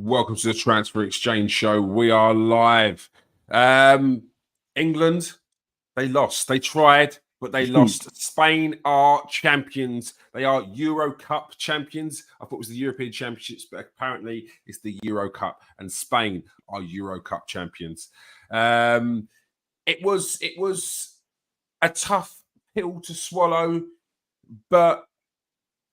welcome to the Transfer Exchange Show. We are live. England, they lost. They tried, but they lost. Spain are champions. They are Euro Cup champions. I thought it was the European Championships, but apparently it's the Euro Cup, and Spain are Euro Cup champions. It was a tough pill to swallow, but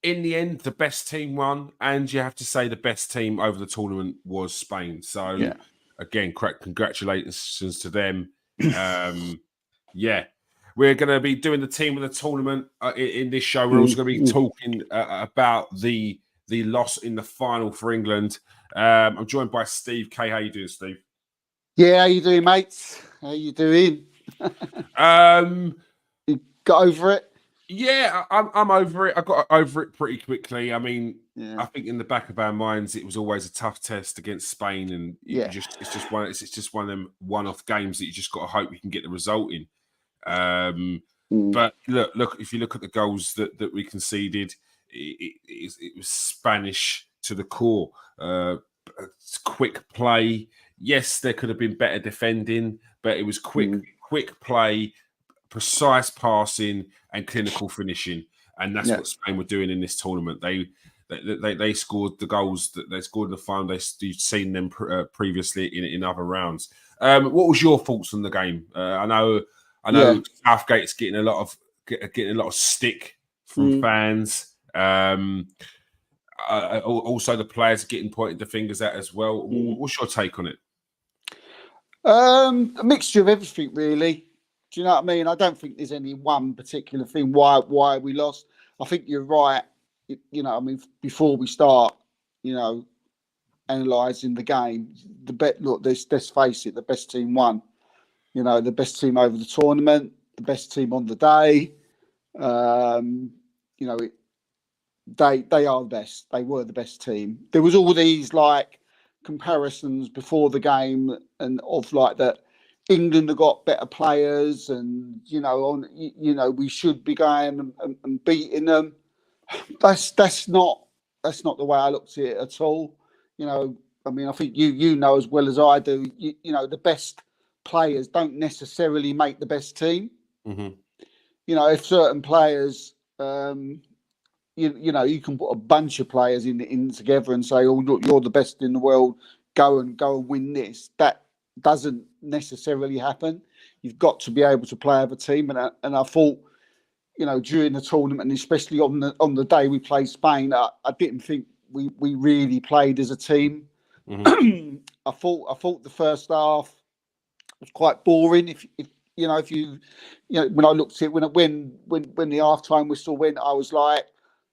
in the end, the best team won, and you have to say the best team over the tournament was Spain. So, again, congratulations to them. We're going to be doing the team of the tournament in this show. We're also going to be talking about the loss in the final for England. I'm joined by Steve K. How you doing, Steve? Yeah, how you doing, mates? How you doing? You got over it? Yeah, I'm over it. I got over it pretty quickly. I mean, I think in the back of our minds, it was always a tough test against Spain, and it's just one of them one-off games that you just got to hope you can get the result in. But look, if you look at the goals that we conceded, it was Spanish to the core. Quick play. Yes, there could have been better defending, but it was quick play, precise passing, and clinical finishing, and that's what Spain were doing in this tournament. They scored the goals that they scored in the final. You've seen them previously in other rounds. What was your thoughts on the game? I know Southgate's getting a lot of stick from fans. Also, the players are getting pointed the fingers at as well. What's your take on it? A mixture of everything, really. Do you know what I mean? I don't think there's any one particular thing why we lost. I think you're right. I mean, before we start, analysing the game, let's face it, the best team won. The best team over the tournament, the best team on the day. They are the best. They were the best team. There was all these comparisons before the game and of that. England have got better players, and we should be going and beating them. That's not the way I looked at it at all. I mean, I think you know as well as I do. The best players don't necessarily make the best team. If certain players, you can put a bunch of players in together and say, "Oh, look, you're the best in the world. Go and win this." That doesn't necessarily happen. You've got to be able to play as a team, and I thought, during the tournament, and especially on the day we played Spain, I didn't think we really played as a team. I thought the first half was quite boring. If when I looked at it, when the halftime whistle went, I was like,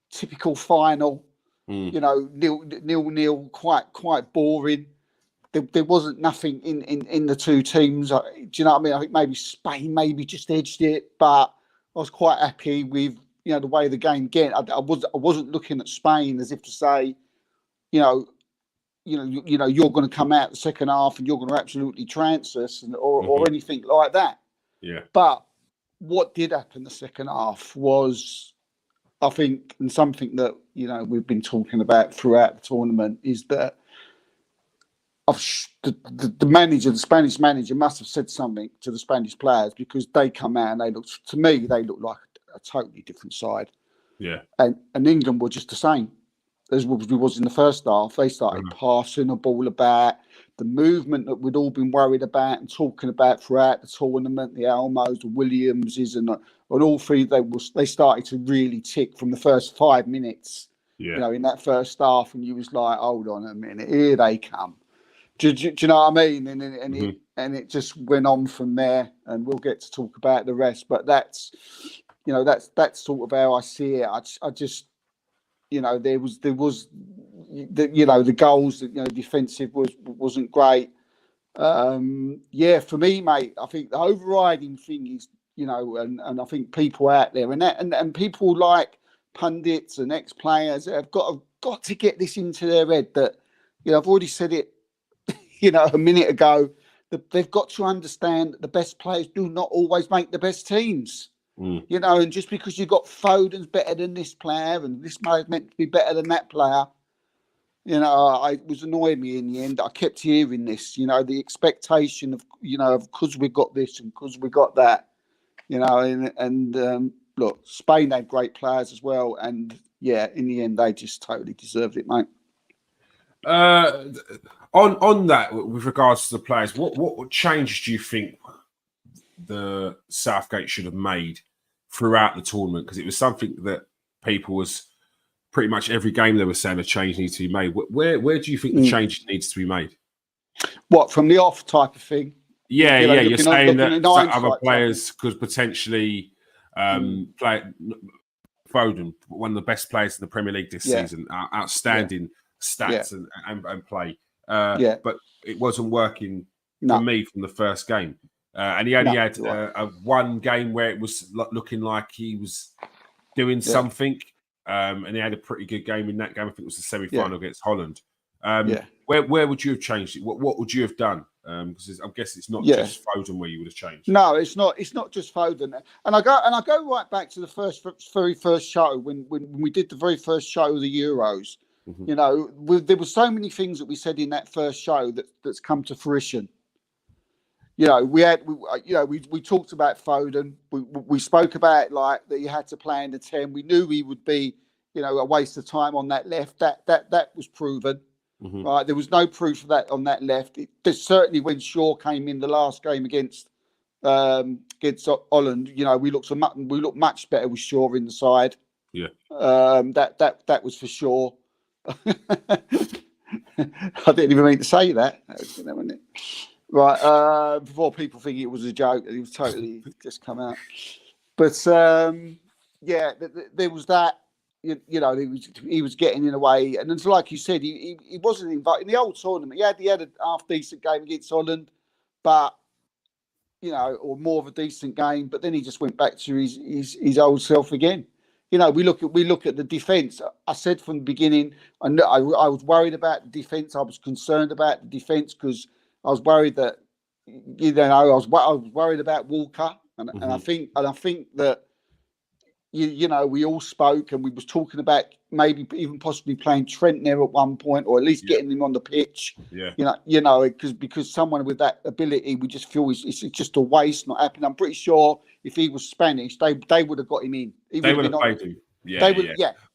typical final. 0-0, quite boring. There wasn't nothing in the two teams. Do you know what I mean? I think maybe Spain just edged it, but I was quite happy with the way the game went. I wasn't looking at Spain as if to say, you're going to come out the second half and you're going to absolutely trance us or anything like that. Yeah. But what did happen the second half was, I think, and something that we've been talking about throughout the tournament, is that the Spanish manager must have said something to the Spanish players, because they come out and they look like a totally different side. Yeah. And England were just the same as we was in the first half. They started passing the ball about. The movement that we'd all been worried about and talking about throughout the tournament, the Elmos, the Williamses, and all three, they started to really tick from the first 5 minutes. Yeah. In that first half, and you was like, hold on a minute, here they come. Do you know what I mean? And it just went on from there, and we'll get to talk about the rest. But that's sort of how I see it. I just there was the goals, defensive wasn't great. For me, mate, I think the overriding thing is and I think people out there and people like pundits and ex-players have got to get this into their head that I've already said it a minute ago, that they've got to understand that the best players do not always make the best teams. And just because you've got Foden's better than this player and this player's meant to be better than that player, You know, it was annoying me in the end. I kept hearing this, you know, the expectation of, you know, because we got this and because we got that, you know, and look, Spain had great players as well. And yeah, in the end, they just totally deserved it, mate. On that, with regards to the players, what changes do you think the Southgate should have made throughout the tournament? Because it was something that people was pretty much every game they were saying a change needs to be made. Where do you think the change needs to be made? What, from the off type of thing? Yeah, you're saying that other players could potentially play. Foden, one of the best players in the Premier League this season, outstanding stats and play. But it wasn't working for me from the first game. And he only had a one game where it was looking like he was doing something. And he had a pretty good game in that game. I think it was the semi-final against Holland. Where would you have changed it? What would you have done? Because I guess it's not just Foden where you would have changed. No, it's not. It's not just Foden. And I go right back to the very first show when we did the very first show of the Euros. Mm-hmm. You know, there were so many things that we said in that first show that's come to fruition. You know, we talked about Foden. We spoke about like that he had to play in the 10. We knew he would be, you know, a waste of time on that left. That was proven. Mm-hmm. Right, there was no proof of that on that left. Certainly when Shaw came in the last game against Holland, you know, we looked much better with Shaw in the side. Yeah, that was for sure. I didn't even mean to say that. Right, before people think it was a joke, it was totally just come out. But there was that. You know, he was getting in a way, and it's like you said, he wasn't invited in the old tournament. He had a half decent game against Holland, but you know, or more of a decent game. But then he just went back to his old self again. You know, we look at the defence. I said from the beginning, I was worried about the defence. I was concerned about the defence because I was worried that, you know, I was worried about Walker, and I think that. You know, we all spoke and we was talking about maybe even possibly playing Trent there at one point, or at least getting him on the pitch. Yeah, you know, because someone with that ability, we just feel it's just a waste, not happening. I'm pretty sure if he was Spanish, they would have got him in. They would have played him.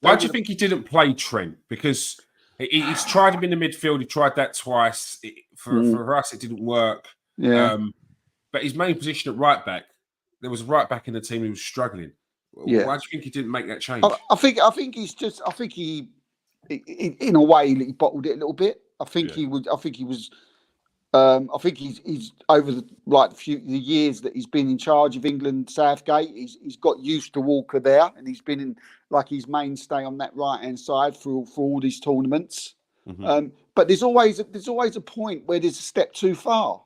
Why do you think he didn't play Trent? Because he's tried him in the midfield. He tried that twice. For us, it didn't work. Yeah. But his main position at right back, there was a right back in the team who was struggling. Yeah. Why do you think he didn't make that change? I think he in a way he bottled it a little bit. I think he's over the years that he's been in charge of England, Southgate, he's got used to Walker there, and he's been in like his mainstay on that right hand side for all these tournaments. Mm-hmm. But there's always a point where there's a step too far,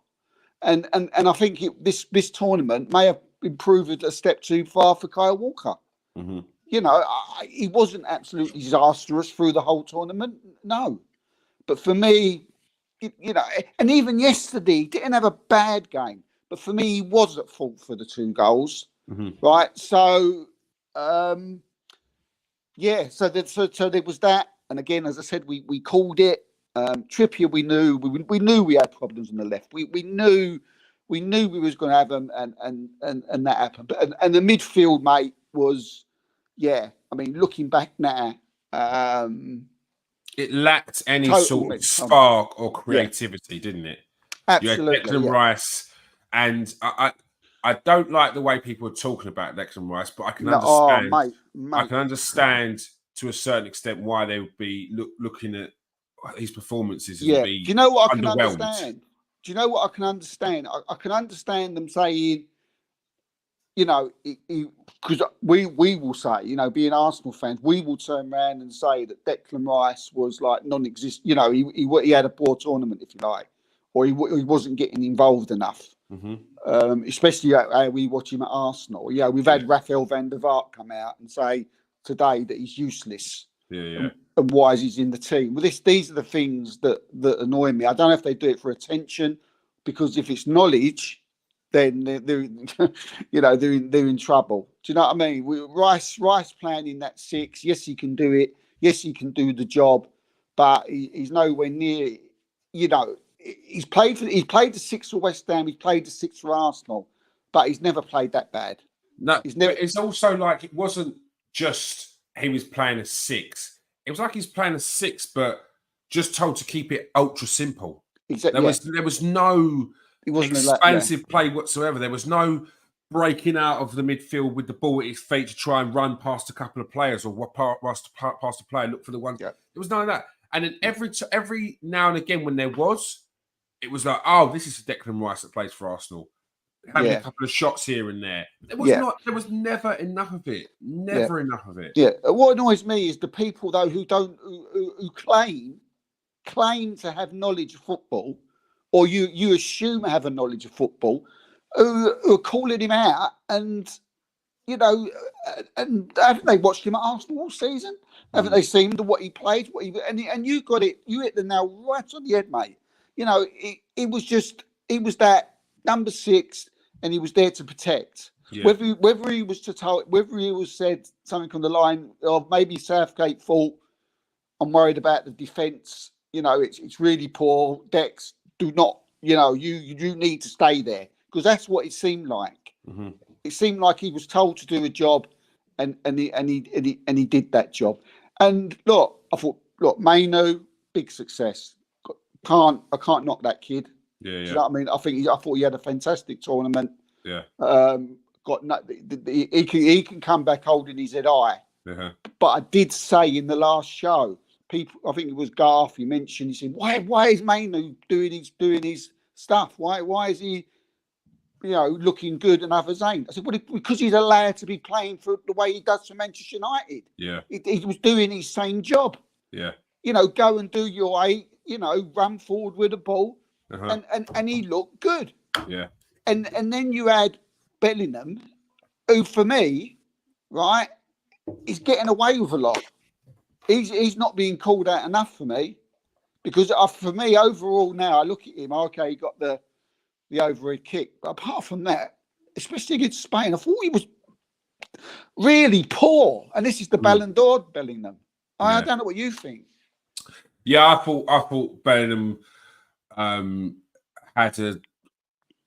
and I think this tournament may have improved a step too far for Kyle Walker. Mm-hmm. You know, he wasn't absolutely disastrous through the whole tournament, no. But for me, you know, and even yesterday, he didn't have a bad game. But for me, he was at fault for the 2 goals, right? So, so there was that. And again, as I said, we called it. Trippier, we knew we had problems on the left. We knew we was going to have them, and that happened. And the midfield, mate, was, I mean, looking back now, it lacked any sort of spark or creativity, didn't it? Absolutely. You had Declan Rice, and I don't like the way people are talking about Declan Rice, but I can understand. Mate. I can understand to a certain extent why they would be looking at his performances and be. Do you know what I can understand? Do you know what I can understand? I can understand them saying, you know, because we will say, you know, being Arsenal fans, we will turn around and say that Declan Rice was like non-existent. You know, he had a poor tournament, if you like, or he wasn't getting involved enough. Mm-hmm. Especially how we watch him at Arsenal. Yeah, we've had Raphael van der Vaart come out and say today that he's useless. And why is he in the team? Well, these are the things that annoy me. I don't know if they do it for attention, because if it's knowledge, then they're you know, they're in trouble. Do you know what I mean? Rice playing in that 6. Yes, he can do it. Yes, he can do the job. but he's nowhere near. You know, he's played the six for West Ham. He's played the six for Arsenal, but he's never played that bad. No, but it's also like it wasn't just he was playing a six. It was like he's playing a six, but just told to keep it ultra simple. Exactly. There was no expansive play whatsoever. There was no breaking out of the midfield with the ball at his feet to try and run past a couple of players or past a player, look for the one. Yeah. There was none of that. And then every now and again when there was, it was like, oh, this is Declan Rice that plays for Arsenal. Having a couple of shots here and there. There was never enough of it. Never enough of it. Yeah. What annoys me is the people though who claim to have knowledge of football, or you assume have a knowledge of football, who are calling him out, and you know, and haven't they watched him at Arsenal all season? Haven't they seen what he played? And you got it. You hit the nail right on the head, mate. You know, it was that number 6. And he was there to protect. Yeah. Whether he was said something on the line of maybe Southgate thought, I'm worried about the defence. You know, it's really poor. Dex, do not. You know, you need to stay there, because that's what it seemed like. Mm-hmm. It seemed like he was told to do a job, and he did that job. And I thought, Mainoo, big success. I can't knock that kid. Yeah, yeah. Do you know what I mean? I thought he had a fantastic tournament. Yeah. He can come back holding his head high. Uh-huh. But I did say in the last show, I think it was Garth, he mentioned, he said, why is Mainoo doing his stuff? Why is he, looking good and others ain't? I said, well, because he's allowed to be playing for the way he does for Manchester United. Yeah. He was doing his same job. Yeah. Go and do your 8, run forward with the ball. Uh-huh. And he looked good. Yeah. And then you had Bellingham, who for me, right, is getting away with a lot. He's not being called out enough for me, because for me overall now I look at him. Okay, he got the overhead kick, but apart from that, especially against Spain, I thought he was really poor. And this is the Ballon d'Or Bellingham. I don't know what you think. Yeah, I thought Bellingham had a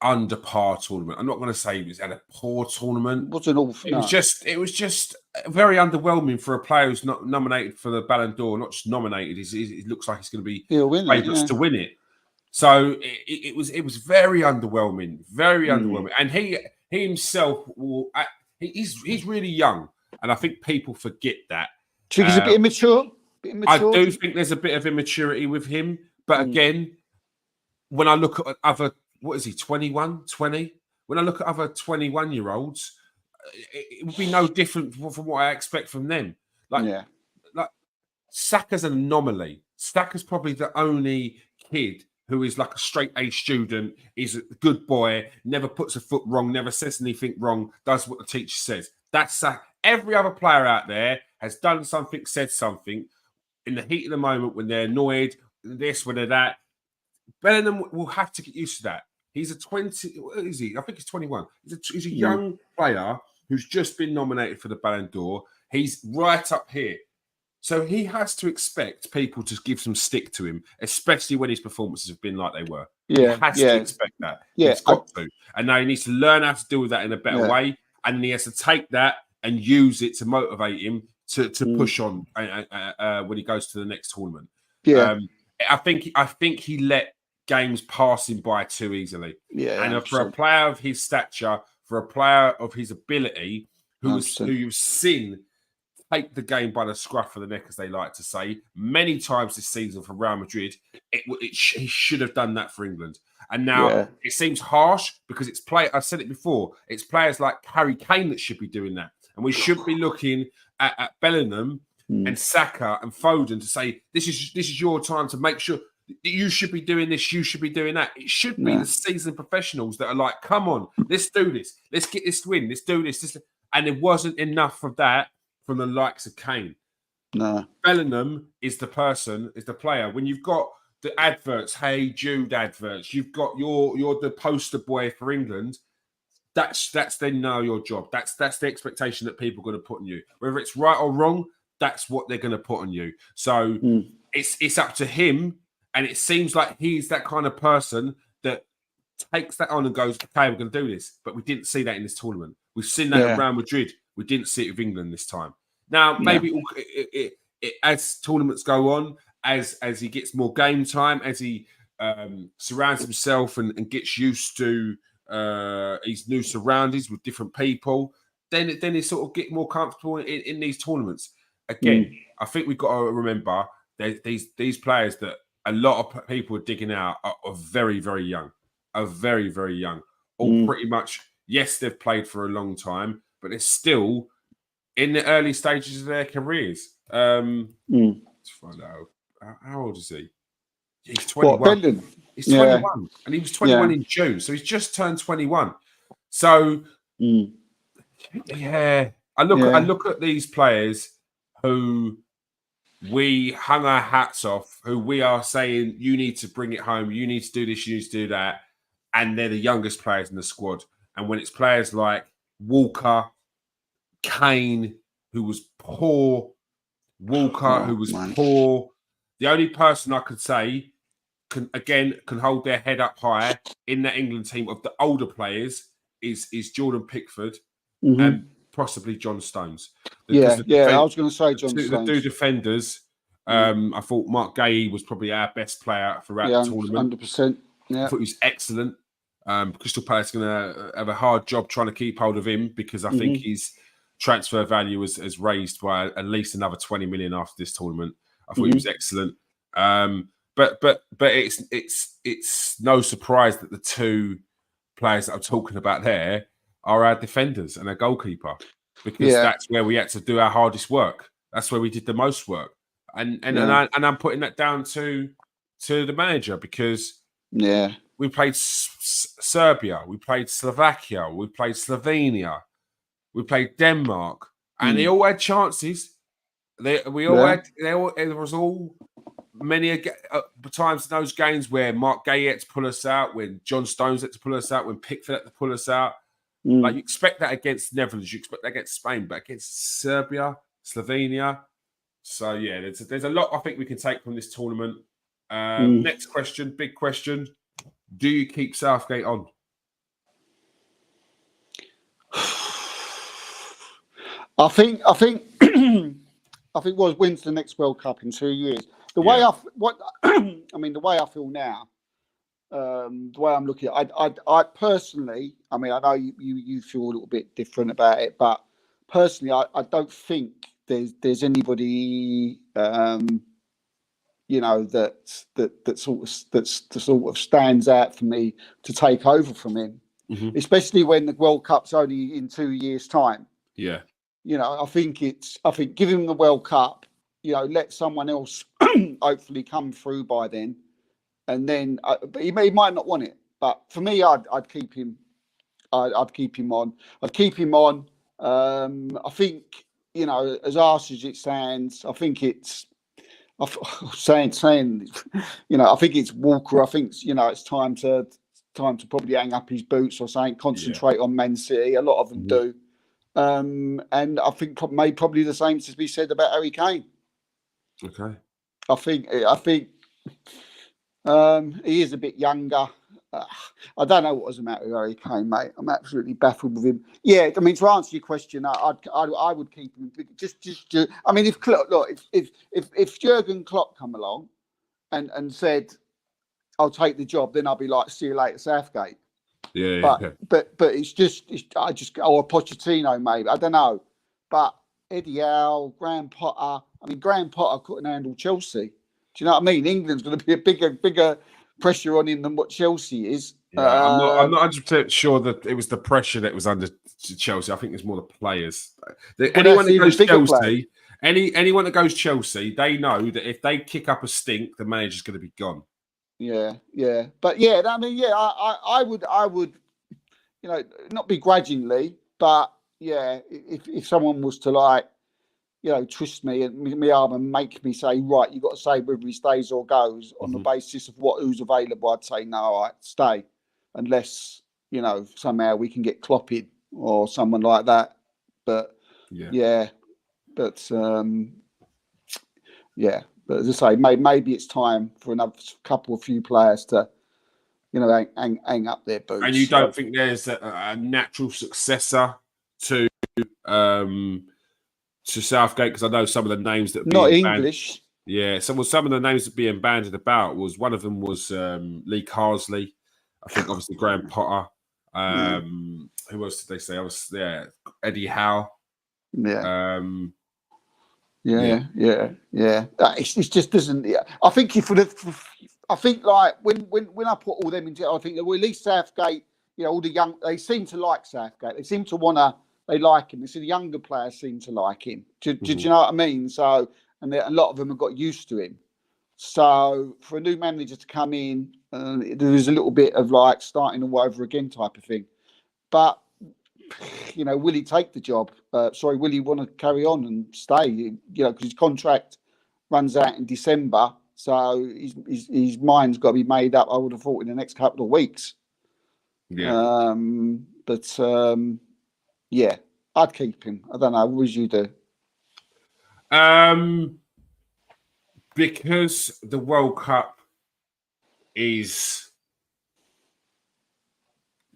under par tournament. I'm not going to say he had a poor tournament. What's an awful? It was just very underwhelming for a player who's not nominated for the Ballon d'Or. Not just nominated. It looks like he's going to be favourites to win it. So it was very underwhelming. Very underwhelming. And he himself he's really young, and I think people forget that. Do you think he's a bit immature? I do think there's a bit of immaturity with him, but again, when I look at other, what is he, 21, 20? When I look at other 21-year-olds, it would be no different from what I expect from them. Like Saka's an anomaly. Saka's probably the only kid who is like a straight A student, is a good boy, never puts a foot wrong, never says anything wrong, does what the teacher says. That's Saka. Every other player out there has done something, said something in the heat of the moment when they're annoyed, this, when they're that. Bellingham will have to get used to that. He's a 20. What is he? I think he's 21. He's a young player who's just been nominated for the Ballon d'Or. He's right up here. So he has to expect people to give some stick to him, especially when his performances have been like they were. Yeah, he has to expect that. Yeah, he's got to. And now he needs to learn how to deal with that in a better way. And he has to take that and use it to motivate him to push on when he goes to the next tournament. Yeah. I think he let games pass him by too easily. Yeah, and for a player of his stature, for a player of his ability, who you've seen take the game by the scruff of the neck, as they like to say, many times this season for Real Madrid, he should have done that for England. And now it seems harsh because I've said it before, it's players like Harry Kane that should be doing that. And we should be looking at Bellingham and Saka and Foden to say, this is your time to make sure you should be doing this, you should be doing that. It should be the seasoned professionals that are like, come on, let's do this. Let's get this win. Let's do this. And there wasn't enough of that from the likes of Kane. No. Bellingham is the player. When you've got the adverts, Hey Jude adverts, you've got you're the poster boy for England. That's then now your job. That's the expectation that people are going to put on you. Whether it's right or wrong, that's what they're going to put on you. So it's up to him, and it seems like he's that kind of person that takes that on and goes, okay, we're going to do this. But we didn't see that in this tournament. We've seen that at Real Madrid. We didn't see it with England this time. Now, maybe as tournaments go on, as he gets more game time, as he surrounds himself and gets used to his new surroundings with different people, then he sort of get more comfortable in these tournaments. Again, I think we've got to remember that these players that a lot of people are digging out are very, very young. Are very, very young. All pretty much, yes, they've played for a long time, but they're still in the early stages of their careers. Let's find out. How old is he? He's 21. What, he's 21. And he was 21 in June. So he's just turned 21. So, I look at these players who we hung our hats off, who we are saying, you need to bring it home, you need to do this, you need to do that. And they're the youngest players in the squad. And when it's players like Walker, Kane, who was poor, who was poor, the only person I could say can hold their head up higher in that England team of the older players is Jordan Pickford and possibly John Stones. I was going to say John Stones. The two defenders, I thought Mark Gay was probably our best player throughout the tournament. 100%. Yeah. I thought he was excellent. Crystal Palace are going to have a hard job trying to keep hold of him because I think his transfer value has raised by at least another 20 million after this tournament. I thought he was excellent. But it's no surprise that the two players that I'm talking about there are our defenders and our goalkeeper, because that's where we had to do our hardest work. That's where we did the most work, and I'm putting that down to the manager, because we played Serbia, we played Slovakia, we played Slovenia, we played Denmark, and they all had chances. There was all many times in those games where Mark Gay had to pull us out, when John Stones had to pull us out, when Pickford had to pull us out. Like, you expect that against Netherlands, you expect that against Spain, but against Serbia, Slovenia. So there's a lot I think we can take from this tournament. Next question, big question: do you keep Southgate on? I think wins the next World Cup in 2 years. The way I feel now, the way I'm looking at it, I personally, I know you feel a little bit different about it, but personally, I don't think there's anybody that sort of stands out for me to take over from him, especially when the World Cup's only in 2 years' time. Yeah. I think give him the World Cup, let someone else hopefully come through by then. And then he might not want it. But for me, I'd keep him. I'd keep him on. I think, as harsh as it sounds, I think it's saying, I think it's Walker. I think, it's time to probably hang up his boots or something, concentrate on Man City. A lot of them do. And I think probably the same to be said about Harry Kane. Okay. I think he is a bit younger. I don't know what was the matter with Harry Kane, mate. I'm absolutely baffled with him. Yeah, to answer your question, I would keep him. If Jurgen Klopp come along and said, "I'll take the job," then I'll be like, "See you later, Southgate." But it's just Pochettino, maybe, I don't know. But Eddie Howe, Graham Potter. Graham Potter couldn't handle Chelsea. Do you know what I mean? England's going to be a bigger pressure on him than what Chelsea is. Yeah, I'm not 100% sure that it was the pressure that was under Chelsea. I think it's more the players. Anyone that goes Chelsea, anyone that goes Chelsea, they know that if they kick up a stink, the manager's going to be gone. Yeah. But I would, not begrudgingly, but if someone was to twist me and me arm and make me say, right, you've got to say whether he stays or goes on the basis of who's available, I'd say no, all right, stay, unless somehow we can get Klopp in or someone like that. But But as I say, maybe it's time for another few players to, hang up their boots. And you don't think there's a natural successor to Southgate? Because I know some of the names that not English. Yeah, some of the names that are being bandied about was one of them was Lee Carsley. I think obviously Graham Potter. Who else did they say? Eddie Howe. Yeah. It just doesn't. Yeah. I think I think like when I put all them into, I think that at least Southgate. All the young, they seem to like Southgate. They seem to they like him. So the younger players seem to like him. Do you know what I mean? So, and a lot of them have got used to him. So for a new manager to come in, there is a little bit of like starting all over again type of thing. But will he take the job? Will he want to carry on and stay? Because his contract runs out in December, so his mind's got to be made up. I would have thought in the next couple of weeks. Yeah. Yeah, I'd keep him. I don't know. What would you do? Because the World Cup is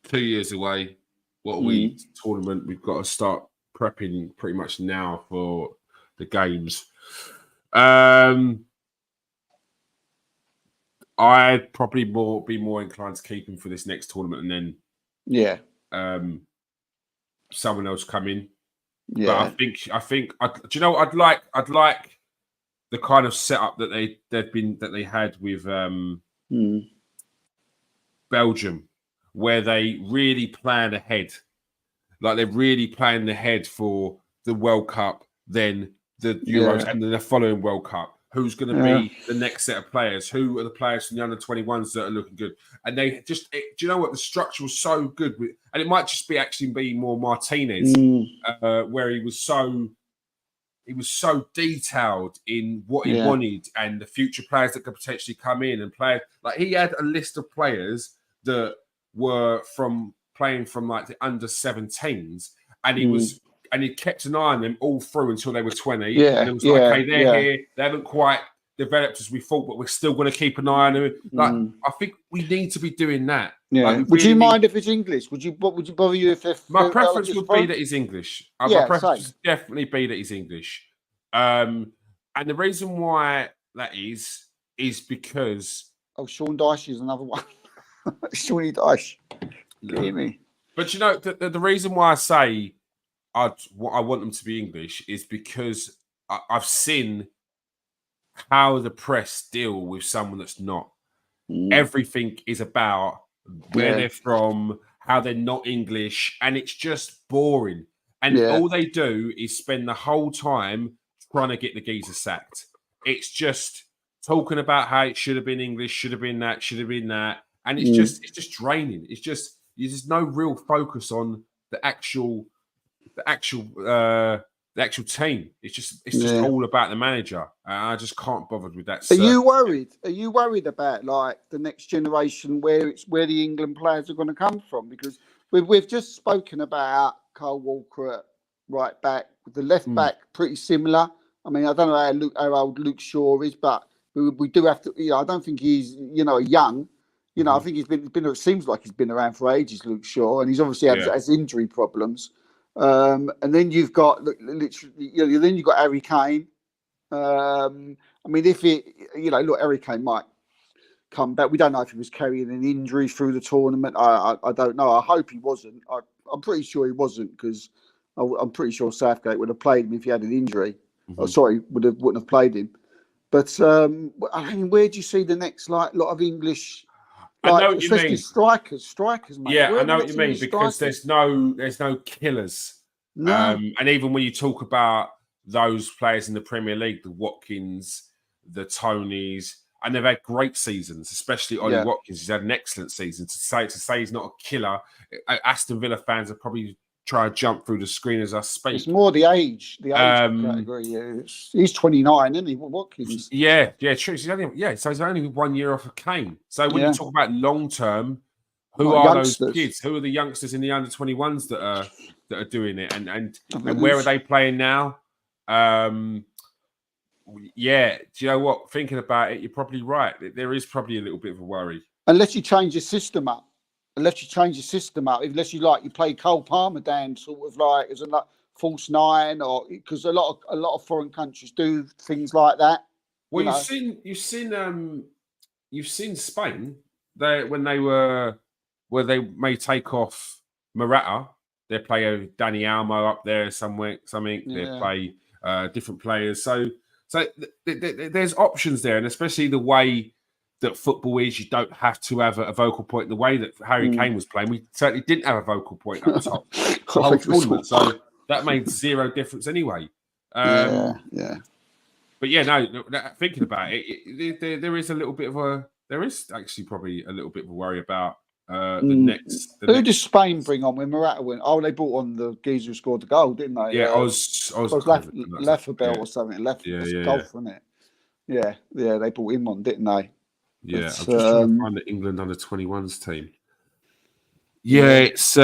2 years away. Tournament? We've got to start prepping pretty much now for the games. I'd probably be more inclined to keep him for this next tournament, and then someone else come in. Yeah, but I think. Do you know what I'd like the kind of setup that they had with Belgium, where they really plan ahead, like they're really planning ahead for the World Cup, then the Euros, and then the following World Cup. Who's going to be the next set of players? Who are the players from the under-21s that are looking good? And they do you know what? The structure was so good, and it might just be more Martinez, where he was so detailed in what he wanted and the future players that could potentially come in and play. Like he had a list of players that were playing from like the under-17s, and he kept an eye on them all through until they were 20. Yeah, and it was like, okay, they're here. They haven't quite developed as we thought, but we're still going to keep an eye on them. Like I think we need to be doing that. Yeah. Like, would you mind if it's English? Would you bother you if my preference would be that he's English? My preference would definitely be that he's English. And the reason why that is because Sean Dyche is another one. Shawnee Dyche. Hear me. But the reason why I say I want them to be English is because I've seen how the press deal with someone that's not. Everything is about where they're from, how they're not English, and it's just boring. And all they do is spend the whole time trying to get the geezer sacked. It's just talking about how it should have been English, should have been that, and it's just draining. It's just there's no real focus on the actual team. It's just all about the manager. I just can't bother with that. Are you worried? Are you worried about like the next generation where the England players are going to come from? Because we've just spoken about Kyle Walker at right back, the left back pretty similar. I mean, I don't know how old Luke Shaw is, but we do have to. I don't think he's young. I think he's been. It seems like he's been around for ages, Luke Shaw, and he's obviously has injury problems. And then you've got literally, then you've got Harry Kane. I mean, if Harry Kane might come back. We don't know if he was carrying an injury through the tournament. I don't know. I hope he wasn't. I'm pretty sure he wasn't, because I'm pretty sure Southgate would have played him if he had an injury. Wouldn't have played him. But I mean, where do you see the next lot of English? I know what you mean. Strikers, mate. Yeah, I know what you mean, because there's no killers. No. And even when you talk about those players in the Premier League, the Watkins, the Tonys, and they've had great seasons, especially Ollie Watkins. He's had an excellent season. To say he's not a killer, Aston Villa fans are probably trying to jump through the screen as I speak. It's more the age category. Yeah. He's 29, isn't he? Watkins. Yeah, true. So he's only 1 year off of Kane. So when you talk about long term, who are youngsters? Those kids? Who are the youngsters in the under 21s that are doing it? And where are they playing now? Yeah, do you know what? Thinking about it, you're probably right. There is probably a little bit of a worry. Unless you change your system up. Unless you you play Cole Palmer down sort of like as a false nine, or because a lot of foreign countries do things like that. Well, you've seen Spain. They where they may take off Morata, they play Dani Olmo up there something. They play different players. So there's options there, and especially the way that football is, you don't have to have a vocal point. The way that Harry Kane was playing, we certainly didn't have a vocal point up top the whole tournament. So that made zero difference anyway. Yeah. But yeah, no. Thinking about it, there is a little bit of there is actually probably a little bit of a worry about the next. Who did Spain bring on when Morata went? Oh, they brought on the geezer who scored the goal, didn't they? Yeah, Lefebvre or something. Golf, wasn't it? Yeah, they brought him on, didn't they? Yeah, I'm just trying to find the England under-21s team. Yeah, it's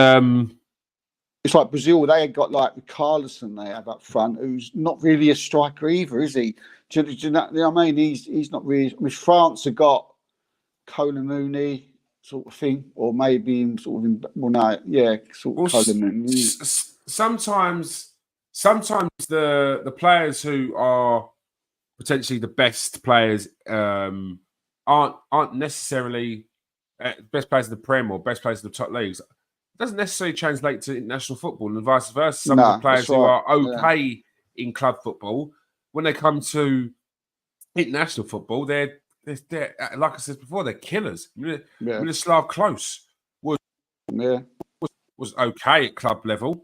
like Brazil. They had got like Carlson they have up front, who's not really a striker either, is he? Do you know what I mean? He's not really. I mean, France have got Colomuni sort of thing, or maybe sort of Colomuni. Sometimes the players who are potentially the best players aren't necessarily best players in the Prem or best players in the top leagues. It doesn't necessarily translate to international football, and vice versa. Some of the players who are okay in club football, when they come to international football, they're like I said before, they're killers. Miroslav Klose was okay at club level,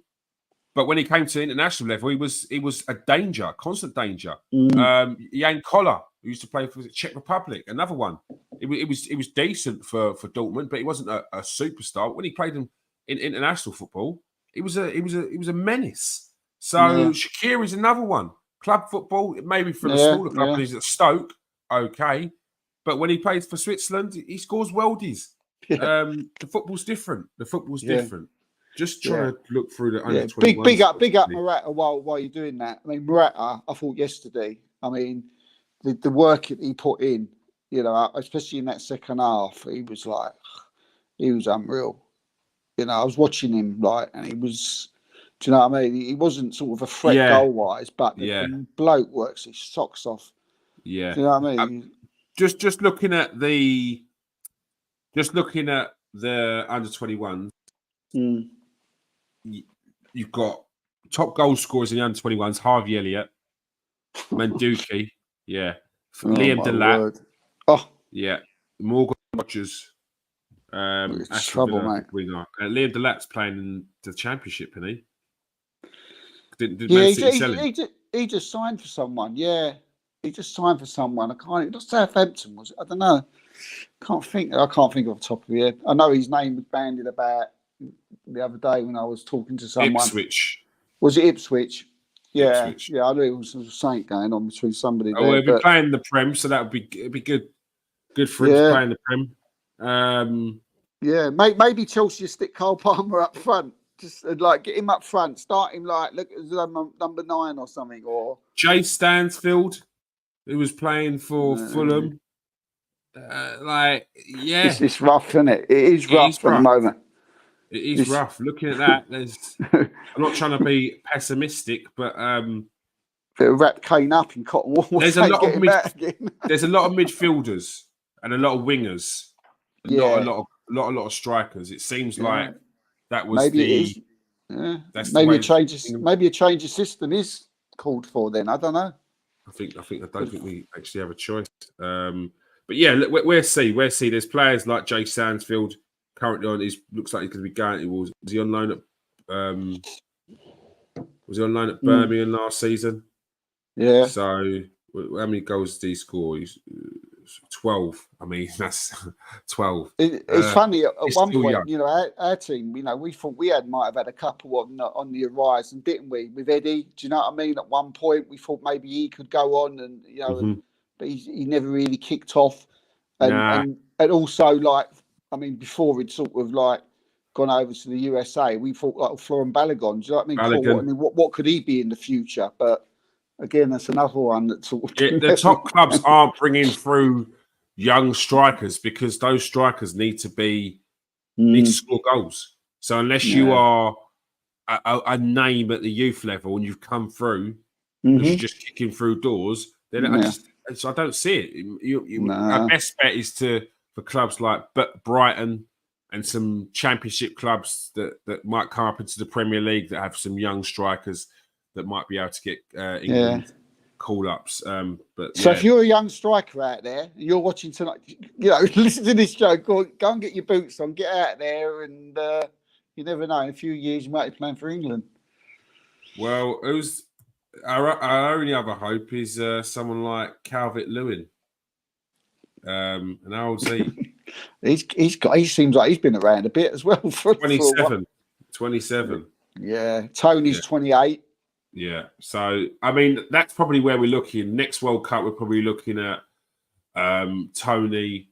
but when he came to international level, he was a danger, constant danger. Jan Koller, who used to play for the Czech Republic, another one. It was decent for Dortmund, but he wasn't a superstar. When he played in international football, he was a menace. So Shaqiri's another one. Club football, maybe for the smaller club, he's at Stoke, okay. But when he plays for Switzerland, he scores worldies. The football's different. Different. Just trying to look through the under 21. Big up Morata while you're doing that. I mean, Morata, I thought yesterday, I mean, the work that he put in, especially in that second half, he was unreal. I was watching him and he was, do you know what I mean? He wasn't sort of a threat goal-wise, but the bloke works his socks off. Yeah. Do you know what I mean? Just looking at the under 21s, you've got top goal scorers in the under 21s: Harvey Elliott, Manduki, Liam Delap, Morgan Rogers. It's trouble, mate. Liam Delap's playing in the Championship, isn't he? He just signed for someone. Yeah. He just signed for someone. Not Southampton, was it? I don't know. I can't think off the top of my head. I know his name was bandied about the other day when I was talking to someone. Ipswich. Was it Ipswich? Yeah. Ipswich. Yeah, I knew it was something going on between somebody there. We'll be playing the Prem, so it'd be good for him to play in the Prem. Maybe Chelsea stick Cole Palmer up front. Just get him up front. Start him look at number 9 or something. Or Jay Stansfield, who was playing for Fulham. It's rough, isn't it? It is rough at the moment. It is rough. Looking at that, I'm not trying to be pessimistic, but wrap Kane up in cotton wool. There's a lot of midfielders and a lot of wingers. Not a lot of strikers. It seems like that was maybe maybe a change of system is called for. Then I don't know. I don't think we actually have a choice. But yeah, we'll see. There's players like Jay Stansfield currently on. Looks like he's going to be going. Was he on loan at Birmingham last season? Yeah. So how many goals did he score? He's 12. I mean, that's 12. It's funny. At one point, our team, we thought we might have had a couple on the horizon, didn't we? With Eddie, do you know what I mean? At one point, we thought maybe he could go on, and but he never really kicked off. And also, before he'd sort of gone over to the USA, we thought Florian Balogun. Do you know what I mean? Cool. I mean, what could he be in the future? But again, that's another one that sort of the top clubs aren't bringing through young strikers because those strikers need to score goals. So unless you are a name at the youth level and you've come through because you're just kicking through doors, then I don't see it. Our best bet is for clubs like Brighton and some championship clubs that might come up into the Premier League that have some young strikers that might be able to get England call-ups. So if you're a young striker out there, and you're watching tonight, listen to this show, go and get your boots on, get out there, and you never know, in a few years you might be playing for England. Well, our only other hope is someone like Calvert-Lewin. And how old's he? He seems like he's been around a bit as well. 27. Yeah, Tony's 28. Yeah, so I mean that's probably where we're looking. Next World Cup, we're probably looking at Tony.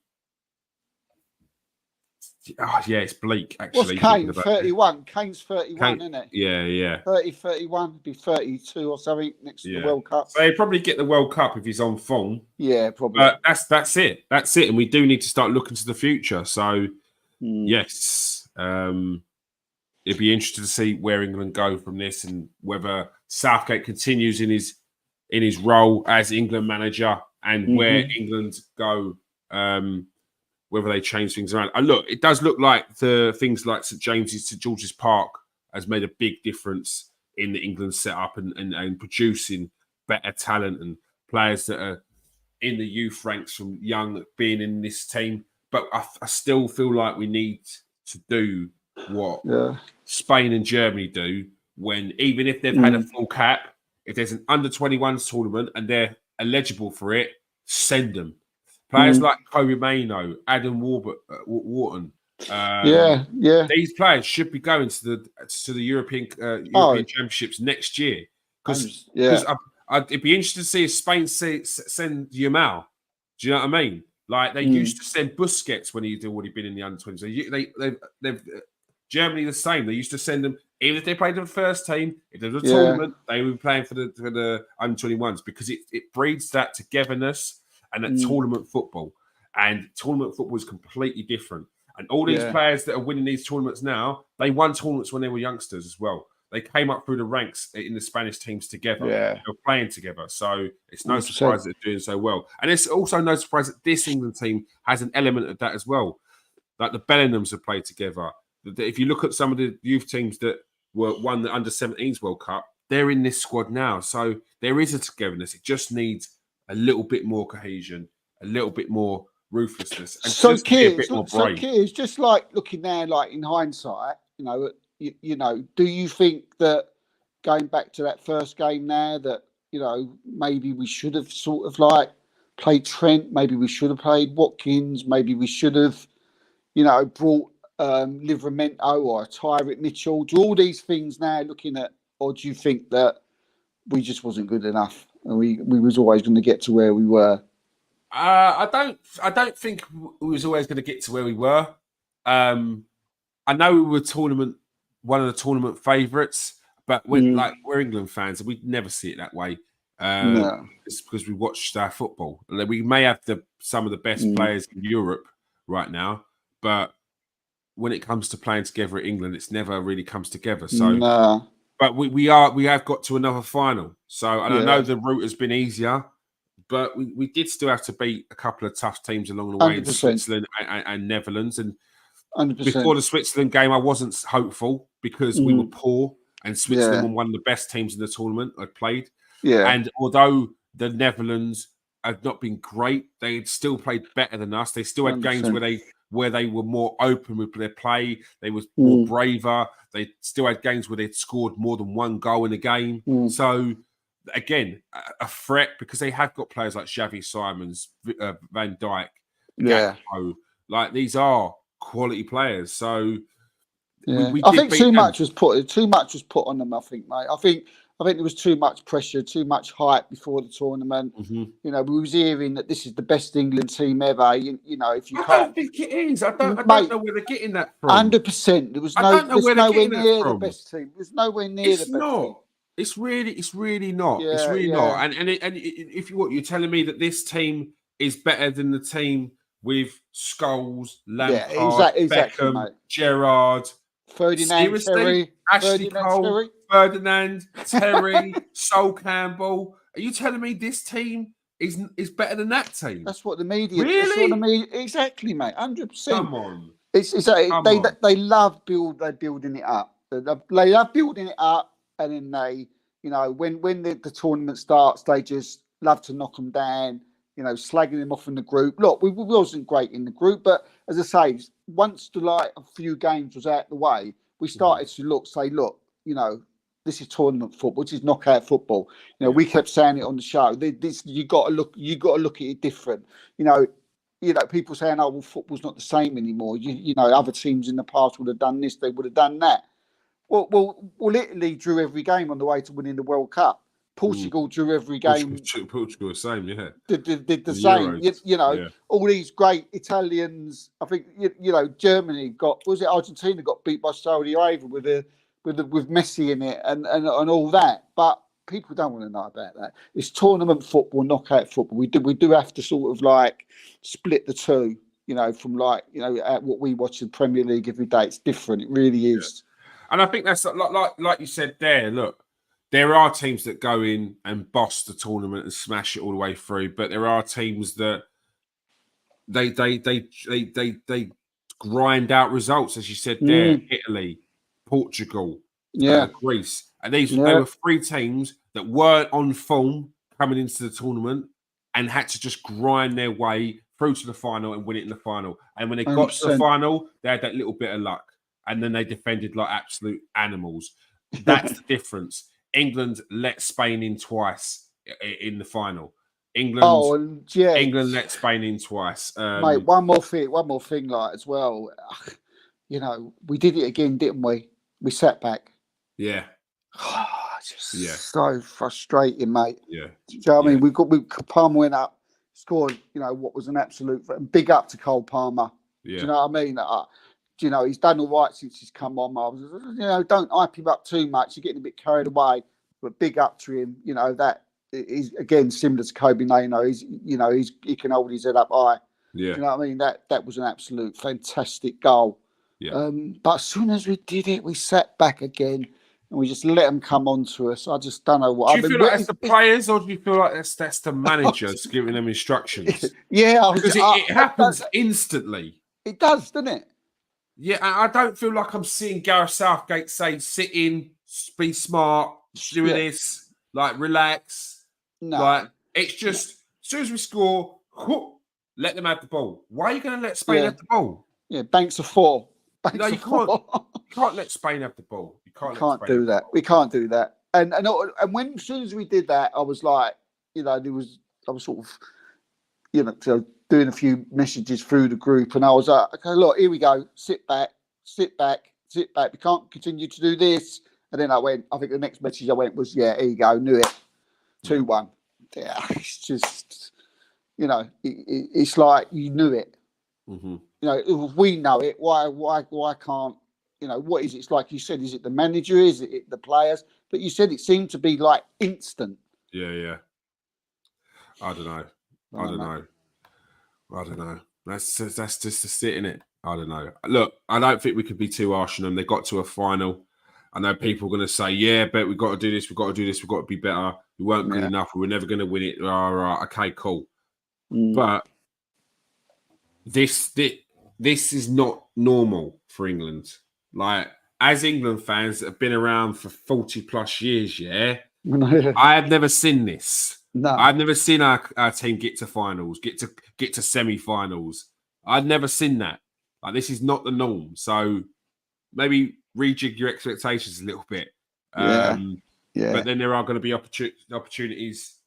Oh, yeah, it's bleak actually. What's Kane? 31. Kane's 31, isn't it? Yeah. 30, 31, be 32 or something next to the World Cup. So he'll probably get the World Cup if he's on form. Yeah, probably. But that's it. That's it. And we do need to start looking to the future. So yes, it'd be interesting to see where England go from this and whether Southgate continues in his role as England manager and where England go. Whether they change things around. And look, it does look like the things like St James's, St George's Park has made a big difference in the England setup and producing better talent and players that are in the youth ranks from young being in this team. But I still feel like we need to do what Spain and Germany do when, even if they've had a full cap, if there's an under-21s tournament and they're eligible for it, send them. Players like Kobe Maino, Adam Wharton. These players should be going to the European Championships next year. Because it'd be interesting to see if Spain send Yamal. Do you know what I mean? Like they used to send Busquets when he'd already been in the under-20s. They've Germany the same. They used to send them even if they played in the first team. If there was a tournament, they would be playing for the under-21s because it breeds that togetherness. And that tournament football. And tournament football is completely different. And all these players that are winning these tournaments now, they won tournaments when they were youngsters as well. They came up through the ranks in the Spanish teams together. Yeah. They were playing together. So it's no surprise that they're doing so well. And it's also no surprise that this England team has an element of that as well. Like the Bellinghams have played together. If you look at some of the youth teams that won the under-17s World Cup, they're in this squad now. So there is a togetherness. It just needs a little bit more cohesion, a little bit more ruthlessness, and so just a bit more brave. So, Keir, it's just like looking now, like in hindsight, you know, do you think that going back to that first game now, that maybe we should have sort of like played Trent, maybe we should have played Watkins, maybe we should have, brought Livramento or Tyreek Mitchell? Do all these things now looking at, or do you think that we just wasn't good enough? And we was always going to get to where we were. I don't think we was always going to get to where we were. I know we were one of the tournament favourites, but we're England fans and we never see it that way. It's because we watched our football. We may have some of the best players in Europe right now, but when it comes to playing together at England, it's never really comes together. So. But we have got to another final. So, and I know the route has been easier, but we did still have to beat a couple of tough teams along the way 100%. In Switzerland and Netherlands. And 100%. Before the Switzerland game, I wasn't hopeful because we were poor and Switzerland were one of the best teams in the tournament I played. Yeah. And although the Netherlands have not been great, they had still played better than us. They still had 100%. Games where they were more open with their play. They was more braver. They still had games where they'd scored more than one goal in a game. So, again, a threat because they have got players like Xavi Simons, Van Dijk, Gakpo. Like, these are quality players. So, we I think too much was put on them, I think, mate. I think there was too much pressure, too much hype before the tournament. We was hearing that this is the best England team ever. If you I don't think it is. I don't know where they're getting that from. 100%. There was nowhere near the best team. There's nowhere near the best team. It's really not. It's Yeah, really yeah. not. And if you're telling me that this team is better than the team with Scholes, Lampard, exactly, Beckham, mate. Gerrard, Ferdinand, seriously, Terry, Ashley Ferdinand, Cole, Terry. Ferdinand, Terry, Sol Campbell. Are you telling me this team is better than that team? That's what the media. Really? That's what the media. Exactly, mate. 100%. Come on. They love building it up. They love building it up, and then they, when the tournament starts, they just love to knock them down. Slagging them off in the group. Look, we wasn't great in the group, but as I say, once a few games was out the way, we started to say, look, this is tournament football, this is knockout football. We kept saying it on the show. You got to look at it different. People saying, "Oh, well, football's not the same anymore." Other teams in the past would have done this, they would have done that. Well, Italy drew every game on the way to winning the World Cup. Portugal drew every game. Portugal the same, yeah. Did the same. All these great Italians. I think Germany was it Argentina got beat by Saudi Arabia with Messi in it and all that. But people don't want to know about that. It's tournament football, knockout football. We do have to sort of split the two. From at what we watch in the Premier League every day. It's different. It really is. Yeah. And I think that's like you said there. Look. There are teams that go in and boss the tournament and smash it all the way through, but there are teams that they grind out results, as you said there. Italy, Portugal, Greece, and they were three teams that weren't on form coming into the tournament and had to just grind their way through to the final and win it in the final. And when they got to the final, they had that little bit of luck, and then they defended like absolute animals. That's the difference. England let Spain in twice in the final. England let Spain in twice. Mate, one more thing, as well. We did it again, didn't we? We sat back. Yeah. So frustrating, mate. Yeah. Do you know what I mean? Palmer went up, scored. What was an absolute big up to Cole Palmer. Yeah. Do you know what I mean? He's done all right since he's come on. Don't hype him up too much. You're getting a bit carried away, but big up to him. That is again similar to Kobe Mainoo. He can hold his head up high. Yeah. Do you know what I mean? That was an absolute fantastic goal. Yeah. But as soon as we did it, we sat back again and we just let them come on to us. I just don't know what. Do you feel like that's the players, or do you feel like that's the managers giving them instructions? Yeah, because it happens instantly. It does, doesn't it? Yeah, I don't feel like I'm seeing Gareth Southgate say, sit in, be smart, do this, relax. No. It's just, as soon as we score, let them have the ball. Why are you going to let Spain have the ball? Yeah, banks of four. You can't let Spain have the ball. You can't do that. We can't do that. And when, as soon as we did that, I was like, I was sort of, doing a few messages through the group, and I was like, okay, look, here we go. Sit back. We can't continue to do this. And then I think the next message I went was, here you go, knew it. 2-1. Yeah, it's just, it's like you knew it. Mm-hmm. If we know it, why can't, what is it? It's like you said, is it the manager? Is it the players? But you said it seemed to be instant. Yeah. I don't know. I don't know. That's just to sit in it. I don't know. Look, I don't think we could be too harsh on them. They got to a final. I know people are going to say, yeah, but we've got to do this. We've got to do this. We've got to be better. We weren't good enough. We were never going to win it. Okay, cool. But this is not normal for England. As England fans that have been around for 40 plus years, I have never seen this. No, I've never seen our team get to finals, get to semi-finals. I've never seen that. This is not the norm. So maybe rejig your expectations a little bit. But then there are going to be opportunities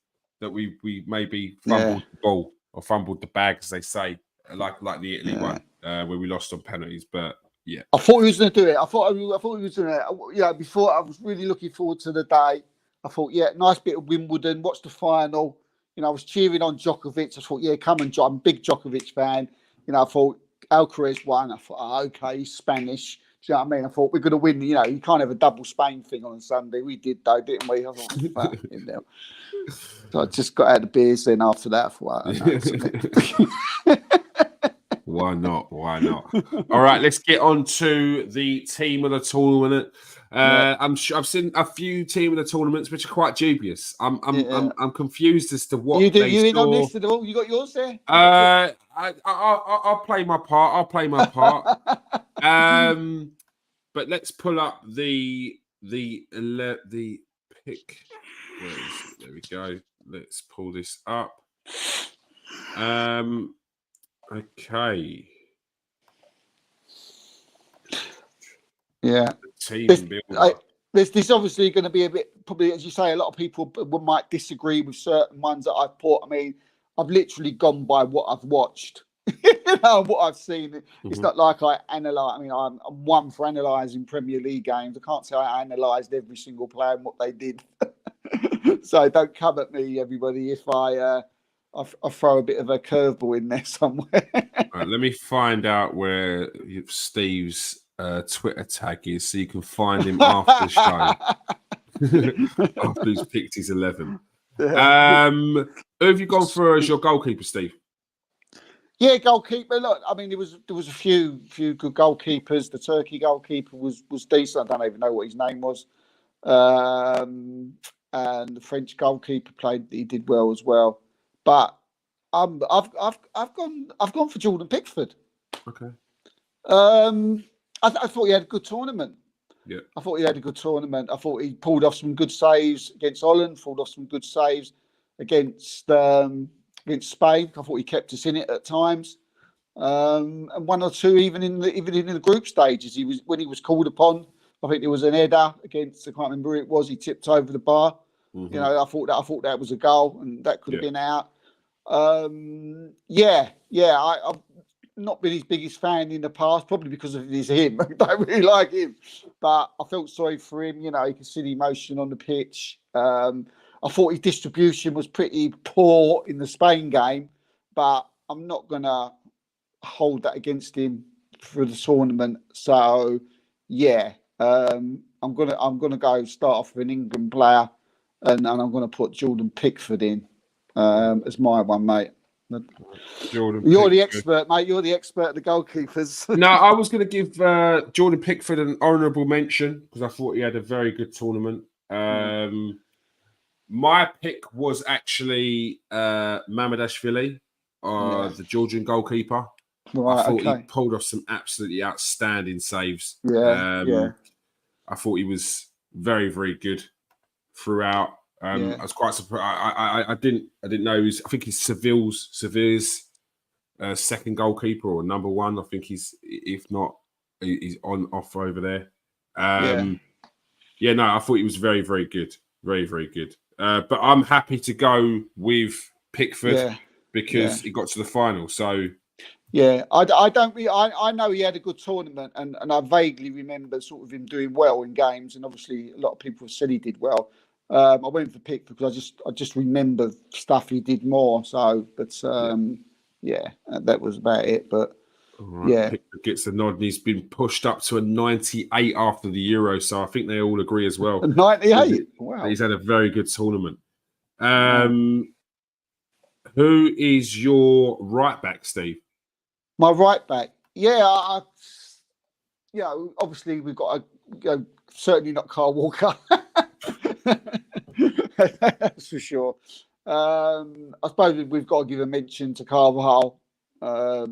that we maybe fumbled the ball or fumbled the bag, as they say, like the Italy one where we lost on penalties. But yeah, I thought he was going to do it. I thought he was going to. Before I was really looking forward to the day. I thought, nice bit of Wimbledon. Watch the final. I was cheering on Djokovic. I thought, come on, I'm a big Djokovic fan. I thought Alcaraz won. I thought, okay, he's Spanish. you know what I mean? I thought we're going to win. You know, you can't have a double Spain thing on Sunday. We did though, didn't we? I thought, fuck, you know. So I just got out the beers. Then after that, I thought, no, why not? Why not? All right, let's get on to the team of the tournament. I'm sure I've seen a few team of the tournaments which are quite dubious. I'm confused as to what you in on this at all? You got yours there? I'll play my part. I'll play my part. But let's pull up the pick. There we go. Let's pull this up. Okay. Yeah. There's obviously going to be a bit, probably, as you say, a lot of people might disagree with certain ones that I've put. I mean, I've literally gone by what I've watched, you know, what I've seen. It's not like I analyse. I mean, I'm one for analysing Premier League games. I can't say I analysed every single player and what they did. So don't come at me, everybody, if I throw a bit of a curveball in there somewhere. Right, let me find out where Steve's Twitter tag is so you can find him after the show. After he's picked his 11. Who have you gone for as your goalkeeper, Steve? Yeah, goalkeeper. Look, I mean, there was a few good goalkeepers. The Turkey goalkeeper was decent. I don't even know what his name was. And the French goalkeeper he did well as well. But I've gone for Jordan Pickford. Okay. I thought he had a good tournament. Yeah. I thought he had a good tournament. I thought he pulled off some good saves against Holland, pulled off some good saves against Spain. I thought he kept us in it at times. And one or two even in the group stages. When he was called upon, I think there was an header against, I can't remember who it was, he tipped over the bar. You know, I thought that was a goal and that could have been out. I've not been his biggest fan in the past, probably because of him. I don't really like him, but I felt sorry for him. You know, you can see the emotion on the pitch. I thought his distribution was pretty poor in the Spain game, but I'm not gonna hold that against him for the tournament. So, yeah, I'm gonna go start off with an England player, and I'm gonna put Jordan Pickford in as my one, mate. Jordan You're the expert, mate. You're the expert of the goalkeepers. No, I was going to give Jordan Pickford an honourable mention because I thought he had a very good tournament. My pick was actually Mamardashvili, the Georgian goalkeeper. Right, I thought he pulled off some absolutely outstanding saves. Yeah. I thought he was very, very good throughout. I was quite surprised. I didn't know he was. I think he's Seville's second goalkeeper or number one. I think he's on off over there. No, I thought he was very, very good, very, very good. But I'm happy to go with Pickford because he got to the final. So I know he had a good tournament, and I vaguely remember sort of him doing well in games, and obviously a lot of people have said he did well. I went for Pickford because I just remember stuff he did more. So, but that was about it. But Pickford gets the nod, and he's been pushed up to a 98 after the Euro. So I think they all agree as well. 98. Wow, he's had a very good tournament. Who is your right back, Steve? My right back, obviously we've got certainly not Kyle Walker. That's for sure. I suppose we've got to give a mention to Carvajal. I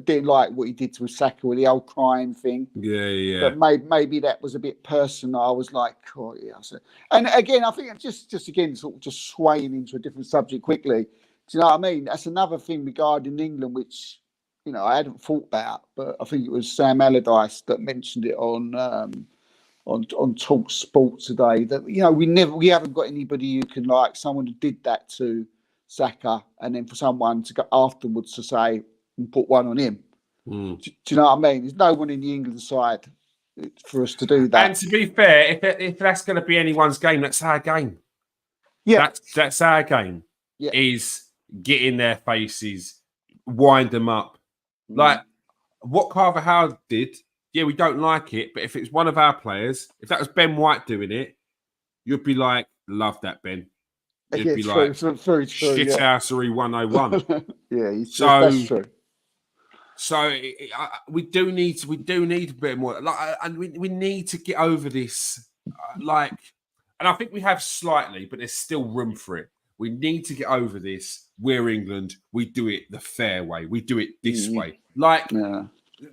didn't like what he did to Saka with the old crying thing. But maybe that was a bit personal. I was like, oh yeah. And again, I think just swaying into a different subject quickly. Do you know what I mean? That's another thing regarding England, which I hadn't thought about, but I think it was Sam Allardyce that mentioned it on Talk Sport today. That we haven't got anybody who can, like, someone who did that to Saka, and then for someone to go afterwards to say and put one on him. Do you know what I mean? There's no one in the England side for us to do that. And to be fair, if that's going to be anyone's game, that's our game. Yeah, that's our game. Yeah. Is get in their faces, wind them up. Like what Carvajal did yeah, we don't like it, but if it's one of our players, if that was Ben White doing it, you'd be like, love that, Ben. You'd be true. like, Very true. Shithousery 101. Yeah, so that's true. So we do need a bit more, and we need to get over this, and I think we have slightly, but there's still room for it. We need to get over this. We're England. We do it the fair way. We do it this way.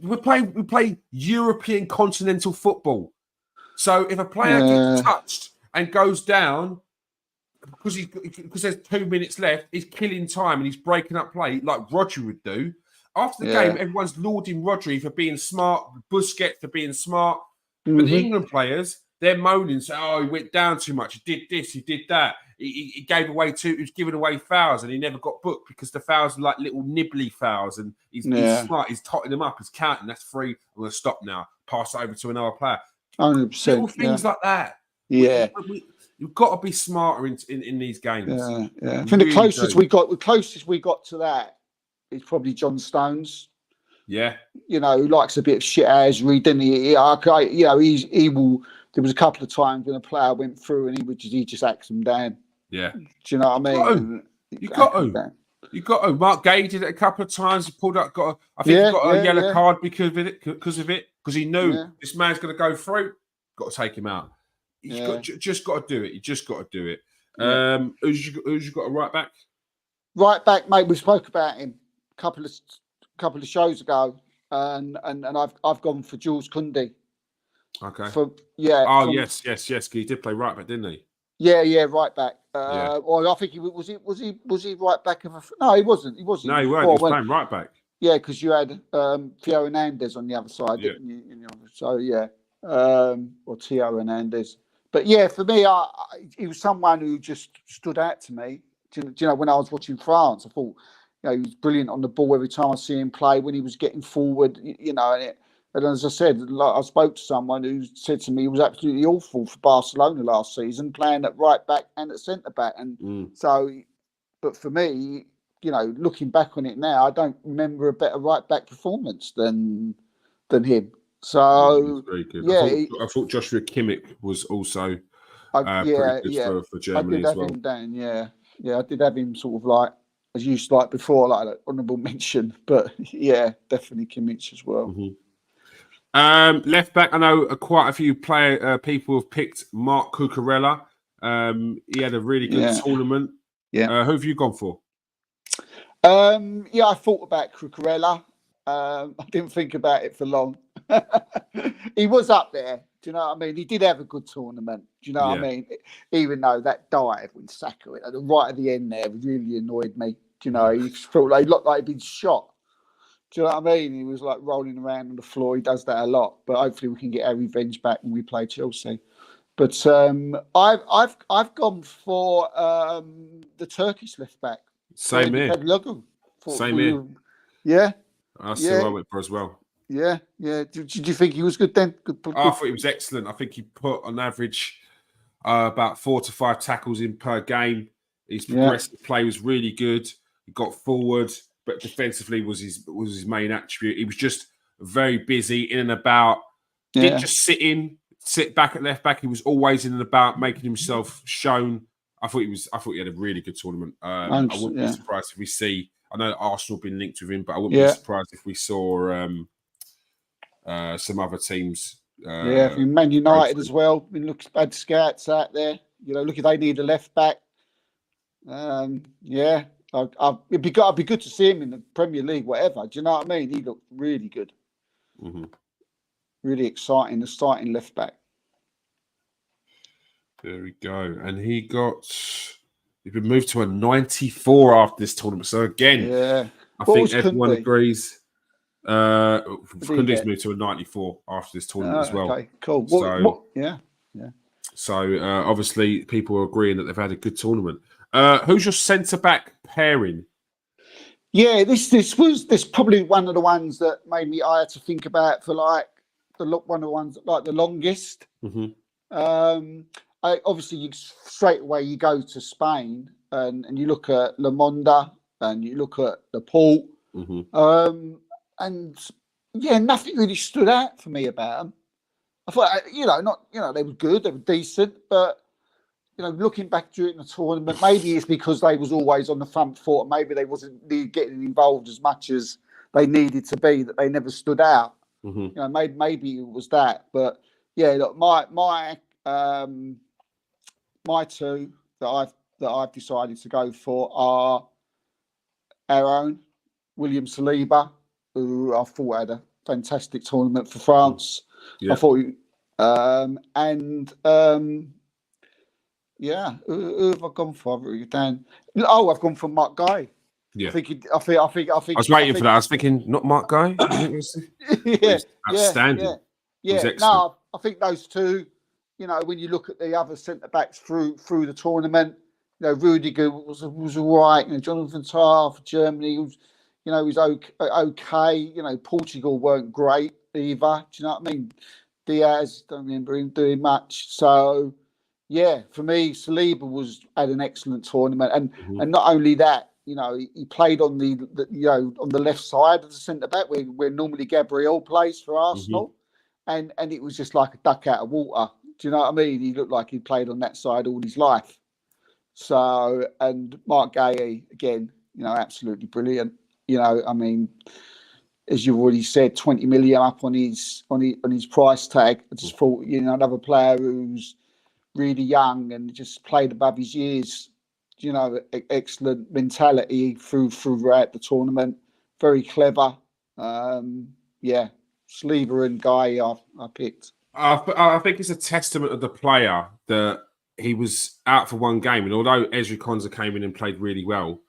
We play European continental football. So if a player gets touched and goes down because there's 2 minutes left, he's killing time and he's breaking up play like Rodri would do. After the game, everyone's lauding Rodri for being smart, Busquets for being smart. But the England players, they're moaning, saying, "Oh, he went down too much. He did this, he did that. He gave away he was giving away fouls, and he never got booked because the fouls are like little nibbly fouls, and he's smart. He's totting them up. He's counting. That's free. I'm going to stop now. Pass it over to another player. 100%. Little things like that. Yeah, you've got to be smarter in these games. Yeah. I think the closest we got to that. It's probably John Stones. Yeah. Who likes a bit of shithousery, didn't he? He will. There was a couple of times when a player went through and he just axed them down. Yeah. Do you know what I mean? You got to. Mark Gay did it a couple of times. He pulled up. I think he got a yellow card because of it. Because he knew this man's going to go through. Got to take him out. Just got to do it. You just got to do it. Who's you got a right back? Right back, mate. We spoke about him couple of shows ago, and I've gone for Jules Koundé. Okay. Yes. He did play right back, didn't he? Yeah, right back. Well, I think he was he right back of a? No, he wasn't. He wasn't. No, he weren't. He was playing right back. Yeah, because you had Theo Hernandez on the other side, didn't you? So or Theo Hernandez. But yeah, for me, he was someone who just stood out to me. Do you know, when I was watching France, I thought, he was brilliant on the ball every time I see him play. When he was getting forward, and as I said, I spoke to someone who said to me he was absolutely awful for Barcelona last season, playing at right back and at centre back. And so, but for me, looking back on it now, I don't remember a better right back performance than him. So very good. I thought Joshua Kimmich was also pretty good for Germany as well. Him down, I did have him sort of like, as you like before, like an honourable mention, but definitely Kimmich as well. Left back, I know quite a few people have picked Marc Cucurella. He had a really good tournament. Who have you gone for? I thought about Cucurella. I didn't think about it for long. He was up there. Do you know what I mean? He did have a good tournament. Do you know what I mean? Even though that dive when Saka right at the end there really annoyed me. Do you know? He felt like he looked like he'd been shot. Do you know what I mean? He was like rolling around on the floor. He does that a lot. But hopefully we can get our revenge back when we play Chelsea. But I've gone for the Turkish left back. Same here. Same here. Yeah. That's who I went for as well. Yeah. Did you think he was good then? Good. I thought he was excellent. I think he put on average about 4 to 5 tackles in per game. His progressive play was really good. He got forward, but defensively was his main attribute. He was just very busy in and about. Didn't just sit back at left back. He was always in and about, making himself shown. I thought he had a really good tournament. I wouldn't be surprised if we see. I know Arsenal have been linked with him, but I wouldn't be surprised if we saw some other teams. Man United as well. I mean, look, bad scouts out there. Look if they need a left back. It'd be good to see him in the Premier League, whatever. Do you know what I mean? He looked really good. Really exciting, the starting left back. There we go. And he's been moved to a 94 after this tournament. So again, I think everyone agrees. Koundé's moved to a 94 after this tournament as well. Okay, cool. So obviously people are agreeing that they've had a good tournament. Who's your centre back pairing? Yeah, this was probably one of the ones that made me. I had to think about for like one of the ones like the longest. Obviously straight away you go to Spain and you look at Le Monde and you look at Laporte. And nothing really stood out for me about them. I thought, they were good, they were decent, but looking back during the tournament, maybe it's because they was always on the front foot. Maybe they wasn't getting involved as much as they needed to be, that they never stood out. Mm-hmm. Maybe it was that. But yeah, look, my two that I've decided to go for are our own William Saliba, who I thought had a fantastic tournament for France. Yeah. I thought, who have I gone for? I've written down. Oh, I've gone for Mark Guy. Yeah. I think. I was waiting for that. I was thinking, not Mark Guy. Outstanding. Yeah. No, I think those two. When you look at the other centre backs through the tournament, Rudiger was all right. Jonathan Tah for Germany was, was okay. Portugal weren't great either. Do you know what I mean? Diaz, don't remember him doing much. So, yeah, for me, Saliba had an excellent tournament, and not only that, he played on the on the left side of the centre back where normally Gabriel plays for Arsenal, and it was just like a duck out of water. Do you know what I mean? He looked like he played on that side all his life. So, and Mark Guéhi again, absolutely brilliant. I mean, as you've already said, 20 million up on his price tag. I just thought, another player who's really young and just played above his years. Excellent mentality throughout the tournament. Very clever. Saliba and Guy I picked. I think it's a testament of the player that he was out for one game, and although Ezri Konsa came in and played really well,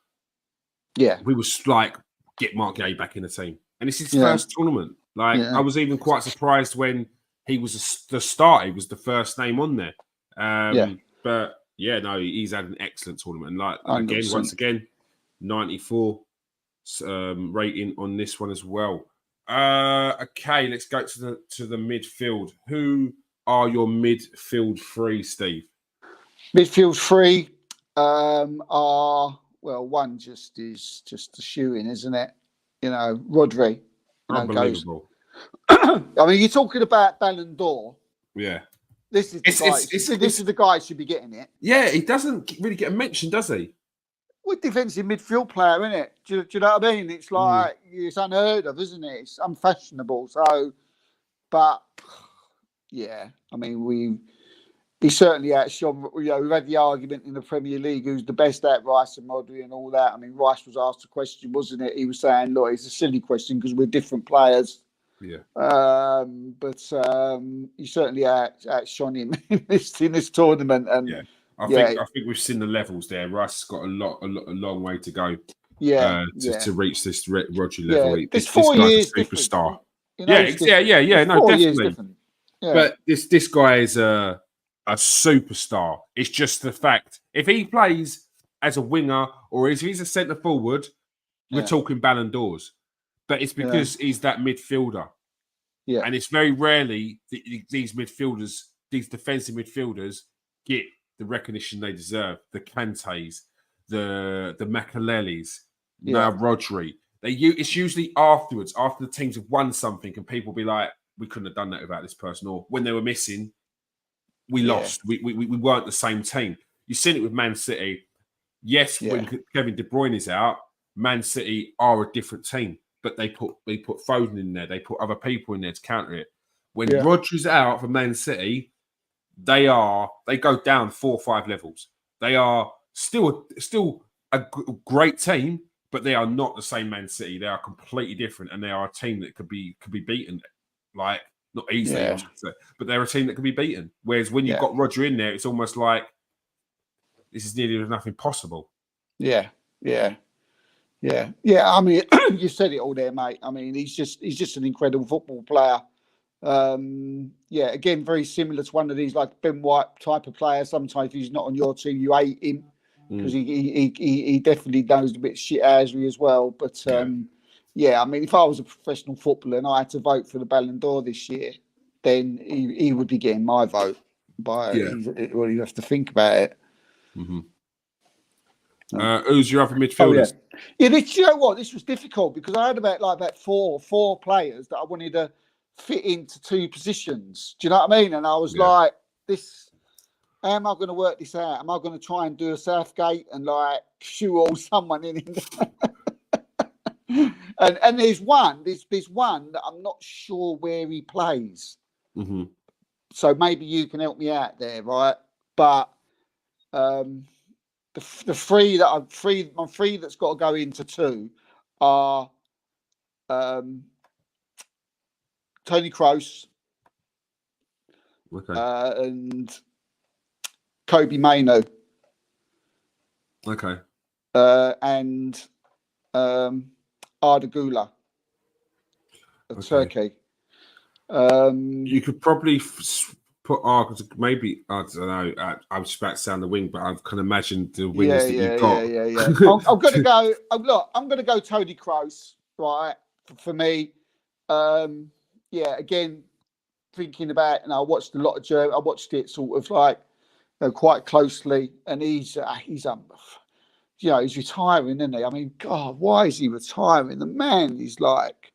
we was like, get Mark Guéhi back in the team, and it's his first tournament. I was even quite surprised when he was the start. He was the first name on there. But he's had an excellent tournament. And once again, 94 rating on this one as well. Okay, let's go to the midfield. Who are your midfield three, Steve? Midfield three are one just is just a shoe-in, isn't it? Rodri. Unbelievable. I mean, you're talking about Ballon d'Or. Yeah. This is the guy who should be getting it. Yeah, he doesn't really get a mention, does he? Well, defensive midfield player, isn't it? Do you know what I mean? It's like it's unheard of, isn't it? It's unfashionable. So, but yeah, I mean, he certainly outshone. We've had the argument in the Premier League who's the best at Rice and Rodri and all that. I mean, Rice was asked a question, wasn't it? He was saying, "Look, it's a silly question because we're different players." Yeah. But he certainly outshone him in this tournament, and I think we've seen the levels there. Rice has got a long way to go. To reach this Rodri level. Yeah. This 4 years superstar. No, definitely. Yeah. But this guy is a superstar. It's just the fact if he plays as a winger or if he's a centre forward, we're talking Ballon d'Ors. But it's because he's that midfielder. Yeah. And it's very rarely these midfielders, these defensive midfielders, get the recognition they deserve. The Kantés, the Makeleles, now Rodri. It's usually afterwards, after the teams have won something, and people be like, we couldn't have done that without this person. Or when they were missing, we lost. We weren't the same team. You've seen it with Man City. Yes, when Kevin De Bruyne is out, Man City are a different team. But they put Foden in there. They put other people in there to counter it. When Rodri's out for Man City, they go down 4 or 5 levels. They are still a great team, but they are not the same Man City. They are completely different, and they are a team that could be beaten, like not easily, I should say, but they're a team that can be beaten. Whereas when you've got Rodri in there, it's almost like this is nearly nothing possible. Yeah. I mean, you said it all there, mate. I mean, he's just an incredible football player. Again, very similar to one of these like Ben White type of player. Sometimes if he's not on your team, you hate him because he definitely knows a bit shit Ashley as well. But I mean, if I was a professional footballer and I had to vote for the Ballon d'Or this year, then he would be getting my vote. But you have to think about it. Mm-hmm. Who's your other midfielders? Yeah. This, you know what? This was difficult because I had about four players that I wanted to fit into two positions. Do you know what I mean? And I was like, this. How am I going to work this out? Am I going to try and do a Southgate and like shoehorn someone in? and there's one that I'm not sure where he plays. Mm-hmm. So maybe you can help me out there, right? But the three that's got to go into two are Tony Kroos, and Kobbie Mainoo. Okay. And Arda Güler of Turkey. You could probably put maybe, I don't know, I was about to say on the wing, but I can imagine the wings that you've got. Yeah. I'm going to go. Look, I'm going to go Tony Kroos, right? For me, again, thinking about, and I watched a lot of German. I watched it sort of like, quite closely, and he's he's retiring, isn't he? I mean, God, why is he retiring? The man is like,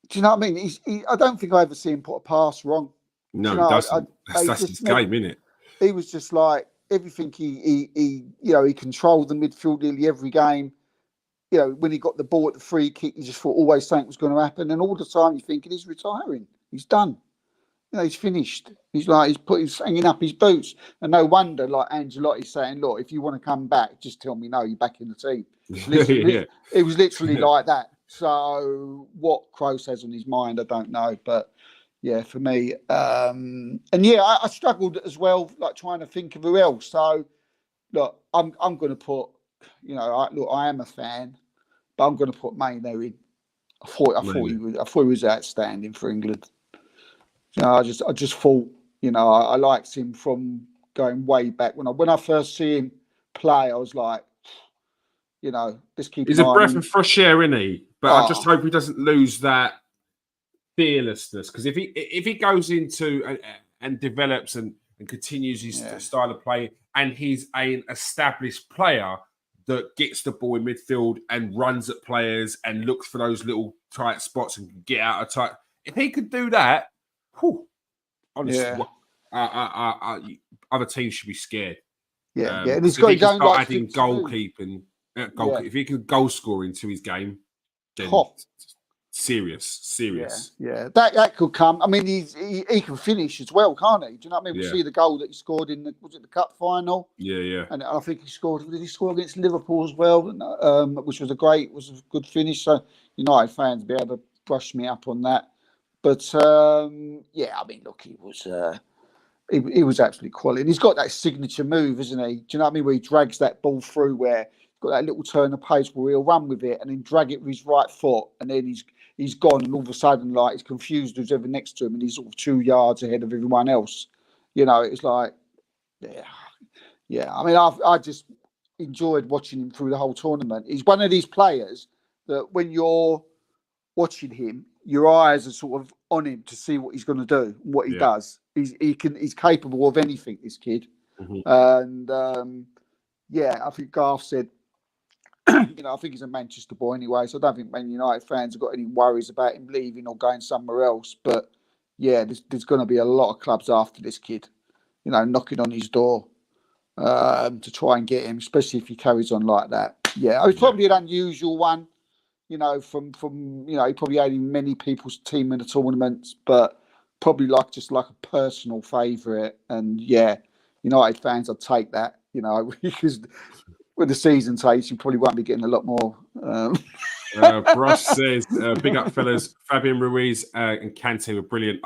do you know what I mean? I don't think I ever see him put a pass wrong. No, he doesn't. That's his game, isn't it? He was just like everything. He controlled the midfield nearly every game. You know, when he got the ball at the free kick, you just thought always something was going to happen, and all the time you're thinking he's retiring. He's done. He's finished. He's hanging up his boots, and no wonder, like Ancelotti's saying, "Look, if you want to come back, just tell me no. You're back in the team." It was literally like that. So what Kroos has on his mind, I don't know, but yeah, for me, I struggled as well, like trying to think of who else. So look, I'm going to put, I am a fan, but I'm going to put Mainoo in. I thought he was outstanding for England. I just thought, I liked him from going way back when I first see him play. I was like, just keep. He's a breath of fresh air, isn't he? But I just hope he doesn't lose that fearlessness, because if he goes into and develops and continues his style of play, and he's an established player that gets the ball in midfield and runs at players and looks for those little tight spots and can get out of tight. If he could do that. Whew, honestly, other teams should be scared. And he's got his own adding goalkeeping. If he could goal score into his game, then serious. Yeah. That could come. I mean, he can finish as well, can't he? Do you know what I mean? We see the goal that he scored in the cup final? Yeah. And I think he scored. Did he score against Liverpool as well? Which was a good finish. So United fans will be able to brush me up on that. But I mean, look, he was absolutely quality. And he's got that signature move, isn't he? Do you know what I mean? Where he drags that ball through, where he's got that little turn of pace where he'll run with it and then drag it with his right foot, and then he's gone, and all of a sudden, like, he's confused who's ever next to him, and he's sort of 2 yards ahead of everyone else. It's like, yeah. I mean, I just enjoyed watching him through the whole tournament. He's one of these players that when you're watching him, your eyes are sort of on him to see what he's going to do, what he does. He's capable of anything, this kid. And I think Garth said, I think he's a Manchester boy anyway, so I don't think Man United fans have got any worries about him leaving or going somewhere else. But yeah, there's going to be a lot of clubs after this kid, knocking on his door to try and get him, especially if he carries on like that. Yeah, it's probably an unusual one. From he probably had in many people's team in the tournaments, but probably like a personal favourite. And United fans, I'd take that, because with the season takes, you probably won't be getting a lot more. Brush says, big up fellas, Fabian Ruiz and Kante were brilliant.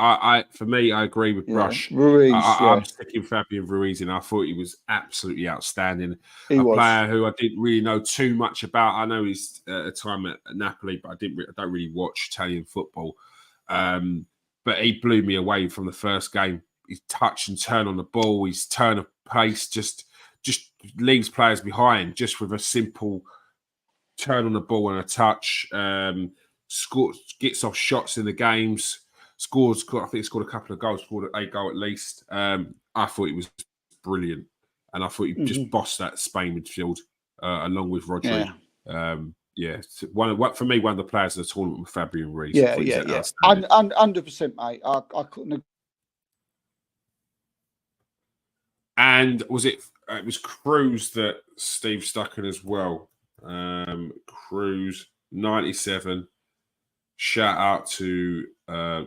For me, I agree with Brush. Ruiz, I'm sticking Fabian Ruiz in. I thought he was absolutely outstanding. He was a player who I didn't really know too much about. I know he's a time at Napoli, but I don't really watch Italian football. But he blew me away from the first game. His touch and turn on the ball, his turn of pace, just leaves players behind just with a simple turn on the ball and a touch. Gets off shots in the games. I think he scored a couple of goals. Scored a goal at least. I thought he was brilliant, and I thought he just bossed that Spain midfield. along with Rodri. For me, one of the players of the tournament with Fabian Ruiz. 100%, mate. I couldn't agree. And was it was Cruz that Steve stuck in as well? Cruz 97. Shout out to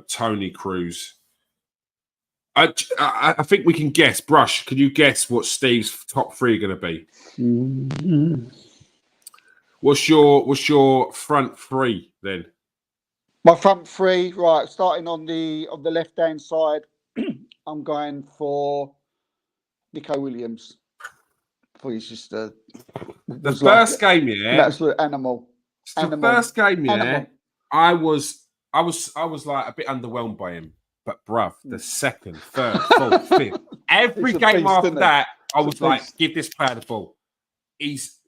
Tony Cruz. I think we can guess. Brush, can you guess what Steve's top three are going to be? Mm-hmm. What's your front three then? My front three, right? Starting on the left hand side, I'm going for Nico Williams. He's just the first game, yeah. That's the animal. The first game, yeah. I was like a bit underwhelmed by him, but bruv, the second, third, fourth, fifth, every game after that, I was like, give this player the ball. He's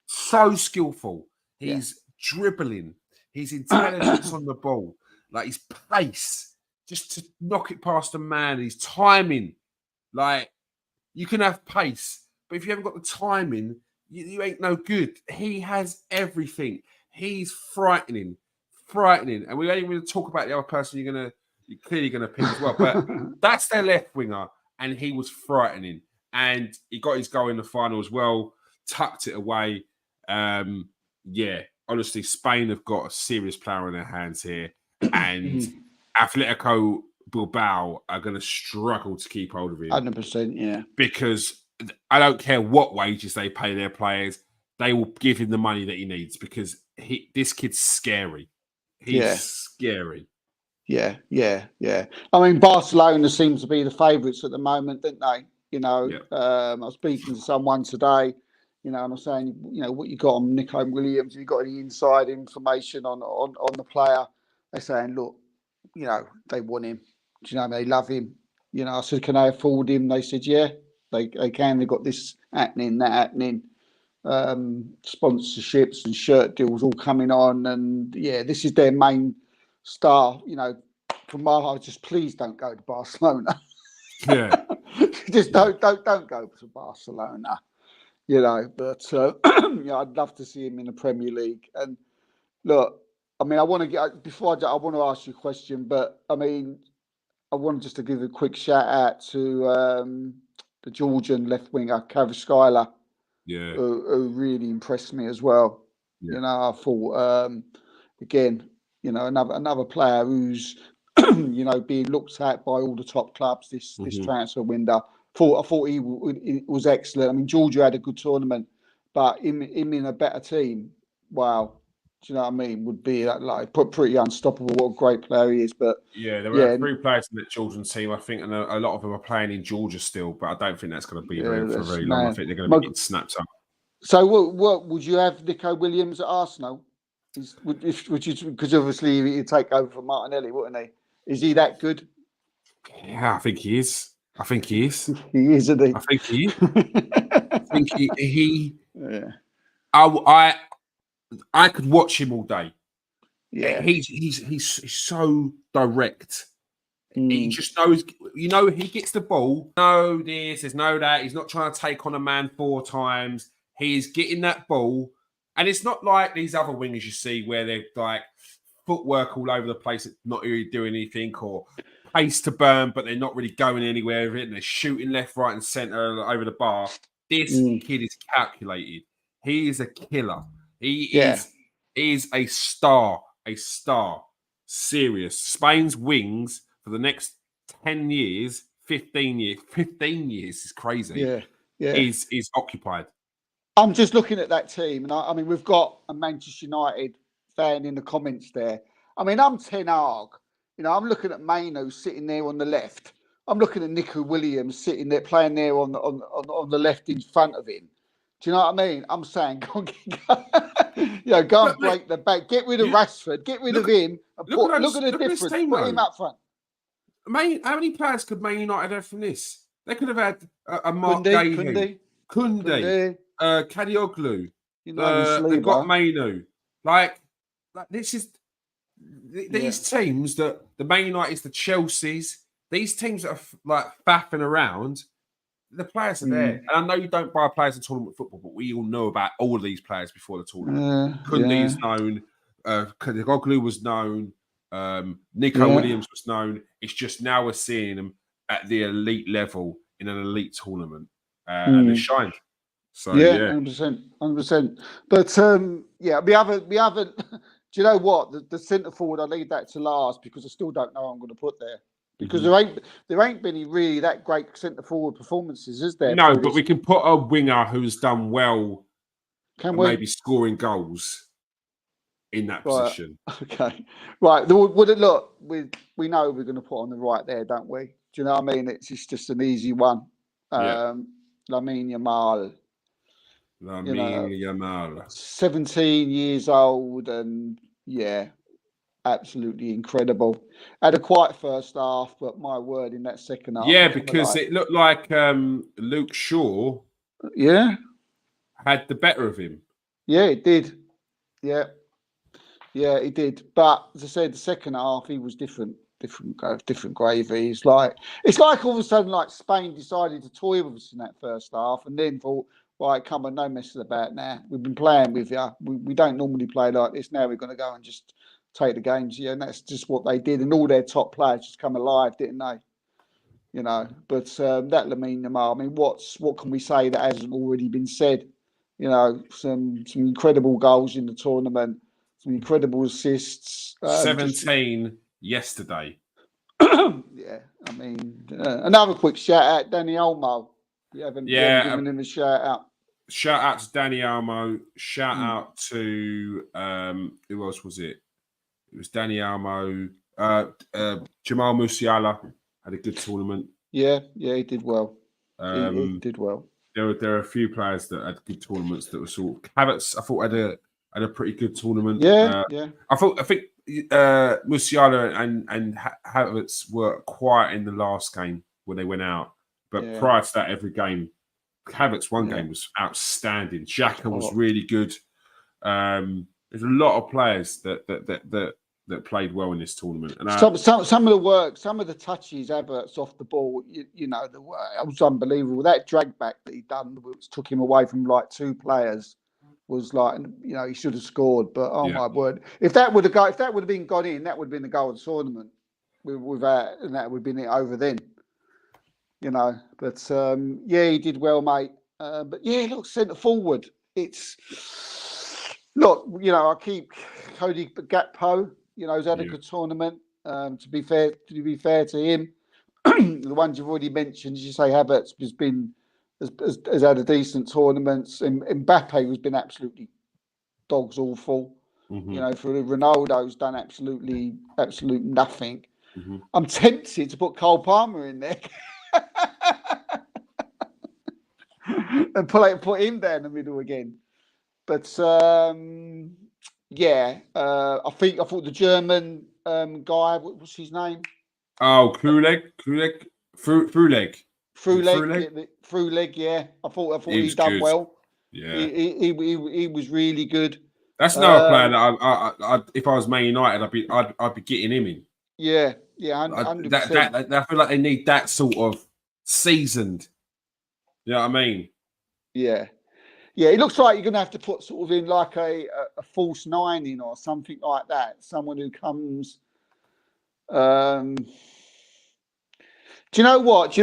so skillful. He's dribbling. His intelligence on the ball, like his pace, just to knock it past a man. His timing, like you can have pace, but if you haven't got the timing, you ain't no good. He has everything. He's frightening, and we ain't even going to talk about the other person you're clearly gonna pick as well. But that's their left winger, and he was frightening, and he got his goal in the final as well. Tucked it away. Honestly, Spain have got a serious player in their hands here, and Atletico Bilbao are going to struggle to keep hold of him. 100%, yeah. Because I don't care what wages they pay their players, they will give him the money that he needs because this kid's scary. He's scary. Yeah. I mean, Barcelona seems to be the favourites at the moment, don't they? I was speaking to someone today, and I'm saying, what you got on Nico Williams? You got any inside information on the player? They're saying, look, they want him. Do you know, they love him. I said, can they afford him? They said, yeah, they can. They've got this happening, that happening. Sponsorships and shirt deals all coming on, and this is their main star. From my heart, just please don't go to Barcelona. Yeah, just don't go to Barcelona. But I'd love to see him in the Premier League. And look, I mean, I want to ask you a question, but I mean, I want just to give a quick shout out to the Georgian left winger Kvaratskhelia. Yeah, who really impressed me as well. Yeah. I thought again, another player who's being looked at by all the top clubs this transfer window. I thought he was excellent. I mean, Georgia had a good tournament, but him in a better team, wow. Do you know what I mean? Would be like pretty unstoppable. What a great player he is. But there were 3 players in that children's team, I think, and a lot of them are playing in Georgia still. But I don't think that's going to be for very long. I think they're going to be getting snapped up. So, what would you have Nico Williams at Arsenal? Would you? Because obviously he'd take over from Martinelli, wouldn't he? Is he that good? Yeah, I think he is. He is, isn't he? I think he is. I think he. Yeah. I could watch him all day. Yeah, he's so direct. He just knows. He gets the ball. No this, there's no that. He's not trying to take on a man 4 times. He's getting that ball, and it's not like these other wingers you see where they're like footwork all over the place, not really doing anything, or pace to burn, but they're not really going anywhere with it, and they're shooting left, right, and centre over the bar. This kid is calculated. He is a killer. He is a star. Serious. Spain's wings for the next 10 years, 15 years is crazy. Yeah. Is occupied. I'm just looking at that team, and I mean, we've got a Manchester United fan in the comments there. I mean, I'm Ten Hag. I'm looking at Maino sitting there on the left. I'm looking at Nico Williams sitting there, playing there on the left in front of him. Do you know what I mean? I'm saying, go and break the back. Get rid of Rashford. Get rid of him. And look at the difference. Put him up front. How many players could Man United have from this? They could have had a Mark Gahey, Koundé, Kadioglu. They've got Mainu. Like this is these teams that the Man United, the Chelseas, these teams that are like faffing around. the players are there. And I know you don't buy players in tournament football, but we all know about all of these players before the tournament. Koundé is known. Koglu was known. Nico Williams was known. It's just now we're seeing them at the elite level in an elite tournament, and they shine. So 100%. But we haven't. Do you know what? The centre forward, I leave that to last because I still don't know who I'm going to put there. Because there ain't been any really that great centre forward performances, is there? No, but we can put a winger who's done well, maybe scoring goals in that position. Okay, right. Would it look? We know we're going to put on the right there, don't we? Do you know what I mean? It's just an easy one. Lamine Yamal. Yamal. 17 years old, and absolutely incredible. Had a quiet first half, but my word, in that second half. Yeah, because it looked like Luke Shaw had the better of him. Yeah, it did. Yeah, it did. But as I said, the second half, he was different gravy. It's like all of a sudden, like Spain decided to toy with us in that first half and then thought, right, come on, no messing about now. We've been playing with you. We don't normally play like this. Now we're going to go and just take the games, and that's just what they did. And all their top players just come alive, didn't they? You know, but that Lamine Yamal, I mean, what can we say that hasn't already been said? You know, some incredible goals in the tournament, some incredible assists. 17 yesterday. Yeah, I mean, another quick shout out, Dani Olmo. You haven't given him a shout out. Shout out to Dani Olmo. Shout out to who else was it? It was Dani Olmo. Jamal Musiala had a good tournament. Yeah, he did well. He did well. There are a few players that had good tournaments that were sort of Havertz. I thought had a pretty good tournament. Yeah. I think Musiala and Havertz were quiet in the last game when they went out, but prior to that, every game, Havertz one game was outstanding. Xhaka was really good. There's a lot of players that played well in this tournament. And some of the work, some of the touches, Havertz off the ball, you know, it was unbelievable. That drag back that he done, which took him away from like two players, was like, you know, he should have scored. But my word, if that would have been gone in, that would have been the goal of the tournament. Without, and that would have been it over then. You know, but he did well, mate. But look, centre forward. Look, you know, I keep Cody Gakpo. You know, he's had a good tournament. To be fair to him, the ones you've already mentioned, as you say, Havertz has had a decent tournament. And Mbappe has been absolutely dogs awful. Mm-hmm. You know, for Ronaldo's done absolute nothing. Mm-hmm. I'm tempted to put Cole Palmer in there. And put him down the middle again. But I thought the German guy, what's his name? Oh, Fruleg. Yeah. I thought he done well. Yeah, he was really good. That's another player that I if I was Man United, I'd be getting him in. Yeah, 100%. I feel like they need that sort of seasoned. You know what I mean? Yeah. It looks like you're going to have to put sort of in like a false nine in or something like that. Someone who comes. Do you know what?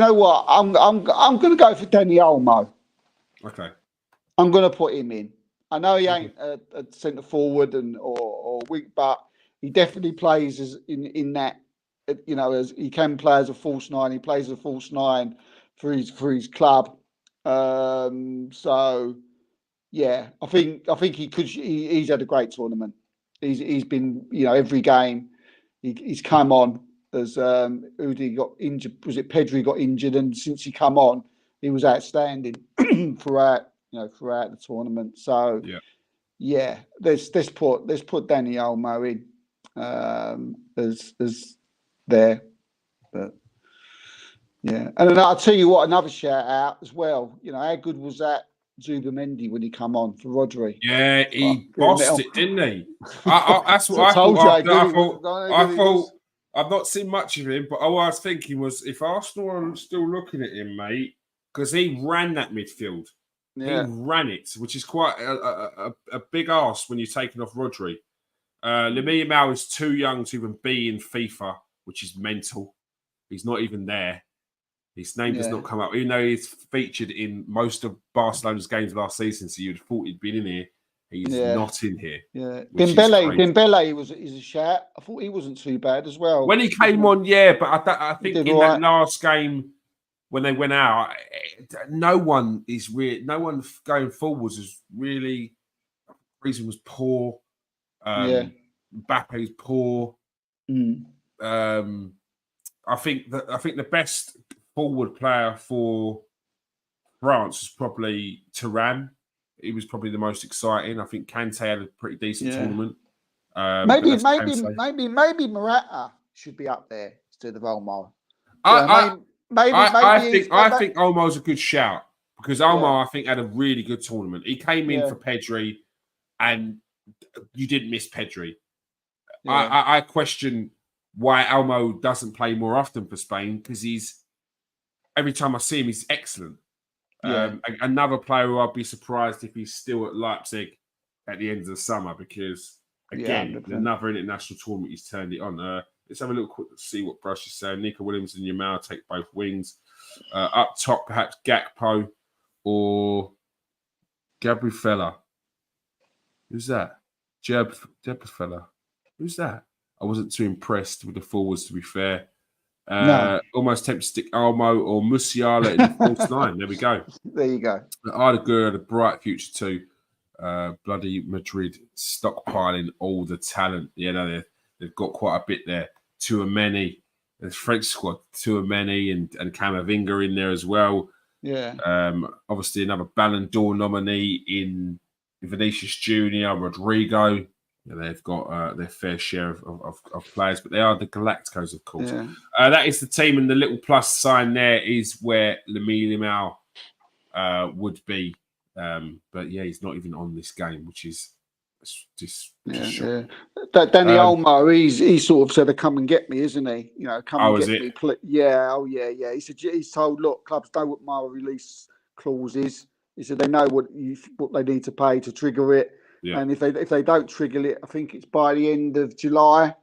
I'm going to go for Dani Olmo. Okay. I'm going to put him in. I know he ain't a centre forward or weak, but he definitely plays as in that. You know, as he can play as a false nine. He plays a false nine for his club. So. Yeah, I think he could. He's had a great tournament. He's been, you know, every game he's come on. As Udi got injured, was it Pedri got injured, and since he come on, he was outstanding throughout the tournament. So let's put Dani Olmo in as there, but and then I'll tell you what, another shout out as well. You know, how good was that Zubimendi when he come on for Rodri? Yeah, he bossed it, didn't he? That's what I thought. I thought I've not seen much of him, but all I was thinking was, if Arsenal are still looking at him, mate, because he ran that midfield. Yeah. He ran it, which is quite a big ask when you're taking off Rodri. Lamine Yamal is too young to even be in FIFA, which is mental. He's not even there. His name does not come up, even though he's featured in most of Barcelona's games last season. So you'd have thought he'd been in here. He's not in here. Yeah, Dembele is a shout. I thought he wasn't too bad as well. When he came on, but I think in that last game when they went out, no one going forwards is really. Reason was poor. Mbappe's poor. I think the best forward player for France was probably Thuram. He was probably the most exciting. I think Kante had a pretty decent tournament. Maybe Morata should be up there instead of Olmo. I think Olmo's a good shout because Olmo I think had a really good tournament. He came in for Pedri, and you didn't miss Pedri. I question why Olmo doesn't play more often for Spain because every time I see him, he's excellent. Another player who I'd be surprised if he's still at Leipzig at the end of the summer because, again, another international tournament he's turned it on. Let's have a little quick see what Brush is saying. Nico Williams and Yamal take both wings. Up top, perhaps Gakpo or Gabriel. Who's that? Gabriel. Who's that? I wasn't too impressed with the forwards, to be fair. Almost tempted to stick Olmo or Musiala in the false line. There we go. There you go. Arda had a bright future too. Bloody Madrid stockpiling all the talent. They've got quite a bit there. Tchouaméni, the French squad, Tchouaméni and Camavinga in there as well. Yeah. Obviously another Ballon d'Or nominee in Vinicius Junior, Rodrigo. They've got their fair share of players, but they are the Galacticos, of course. Yeah. That is the team, and the little plus sign there is where Lamine Yamal would be. But he's not even on this game, which is just Danny Olmo, he's sort of said to come and get me, isn't he? Come and get me. He said he's told, look, clubs know what my release clause is. He said they know what they need to pay to trigger it. Yeah. And if they don't trigger it, I think it's by the end of July,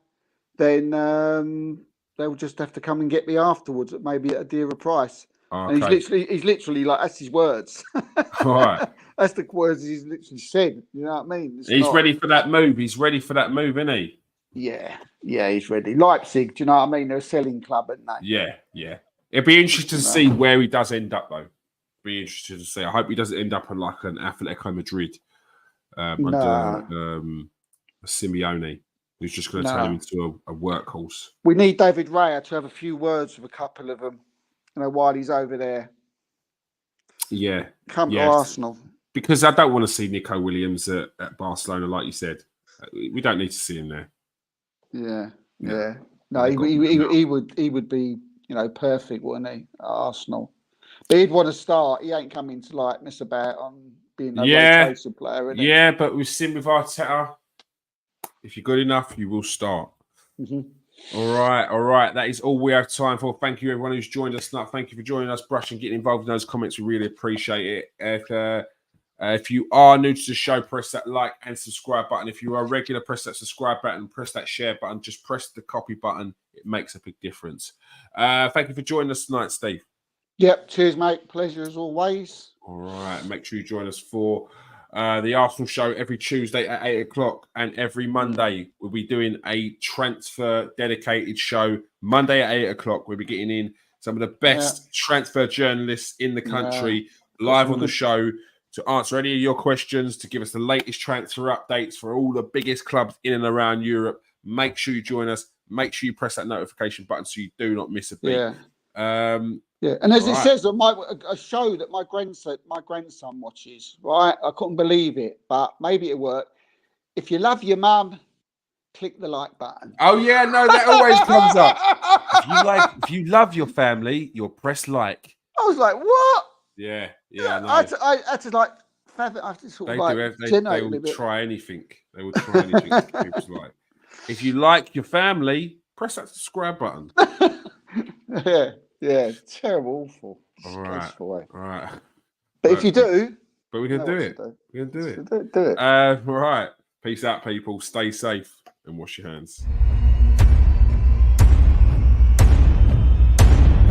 then they'll just have to come and get me afterwards, maybe at a dearer price. Okay. And he's literally like, that's his words. Right. That's the words he's literally said. You know what I mean? He's ready for that move. He's ready for that move, isn't he? Yeah, he's ready. Leipzig, do you know what I mean? They're a selling club, aren't they? Yeah. It'd be interesting to see where he does end up, though. Be interested to see. I hope he doesn't end up in like an Atletico Madrid. Under Simeone, who's just going to turn him into a workhorse. We need David Raya to have a few words with a couple of them, while he's over there. Yeah. Come to Arsenal. Because I don't want to see Nico Williams at Barcelona, like you said. We don't need to see him there. Yeah. No, he would be, perfect, wouldn't he, at Arsenal? But he'd want to start. He ain't coming to mess about on being a rotation player, isn't he? Yeah, but we've seen with Arteta, if you're good enough, you will start. Mm-hmm. All right. That is all we have time for. Thank you, everyone who's joined us tonight. Thank you for joining us, Brush, and getting involved in those comments. We really appreciate it. If you are new to the show, press that like and subscribe button. If you are regular, press that subscribe button, press that share button. Just press the copy button. It makes a big difference. Thank you for joining us tonight, Steve. Yep. Cheers, mate. Pleasure as always. All right. Make sure you join us for the Arsenal show every Tuesday at 8 o'clock, and every Monday we'll be doing a transfer dedicated show. Monday at 8 o'clock, we'll be getting in some of the best transfer journalists in the country live on the show to answer any of your questions, to give us the latest transfer updates for all the biggest clubs in and around Europe. Make sure you join us. Make sure you press that notification button so you do not miss a beat. And as it says on a show that my grandson watches, right? I couldn't believe it, but maybe it'll work. If you love your mum, click the like button. Oh yeah, no, that always comes up. If you love your family, you'll press like. I was like, what? Yeah. I had to like. I had to sort of like. They will try anything. They will try anything. People's like, if you like your family, press that subscribe button. Yeah. Yeah, terrible, awful, All right, stressful. all right. But if you do, but we can do it. We can do it. Do it. All right. Peace out, people. Stay safe and wash your hands.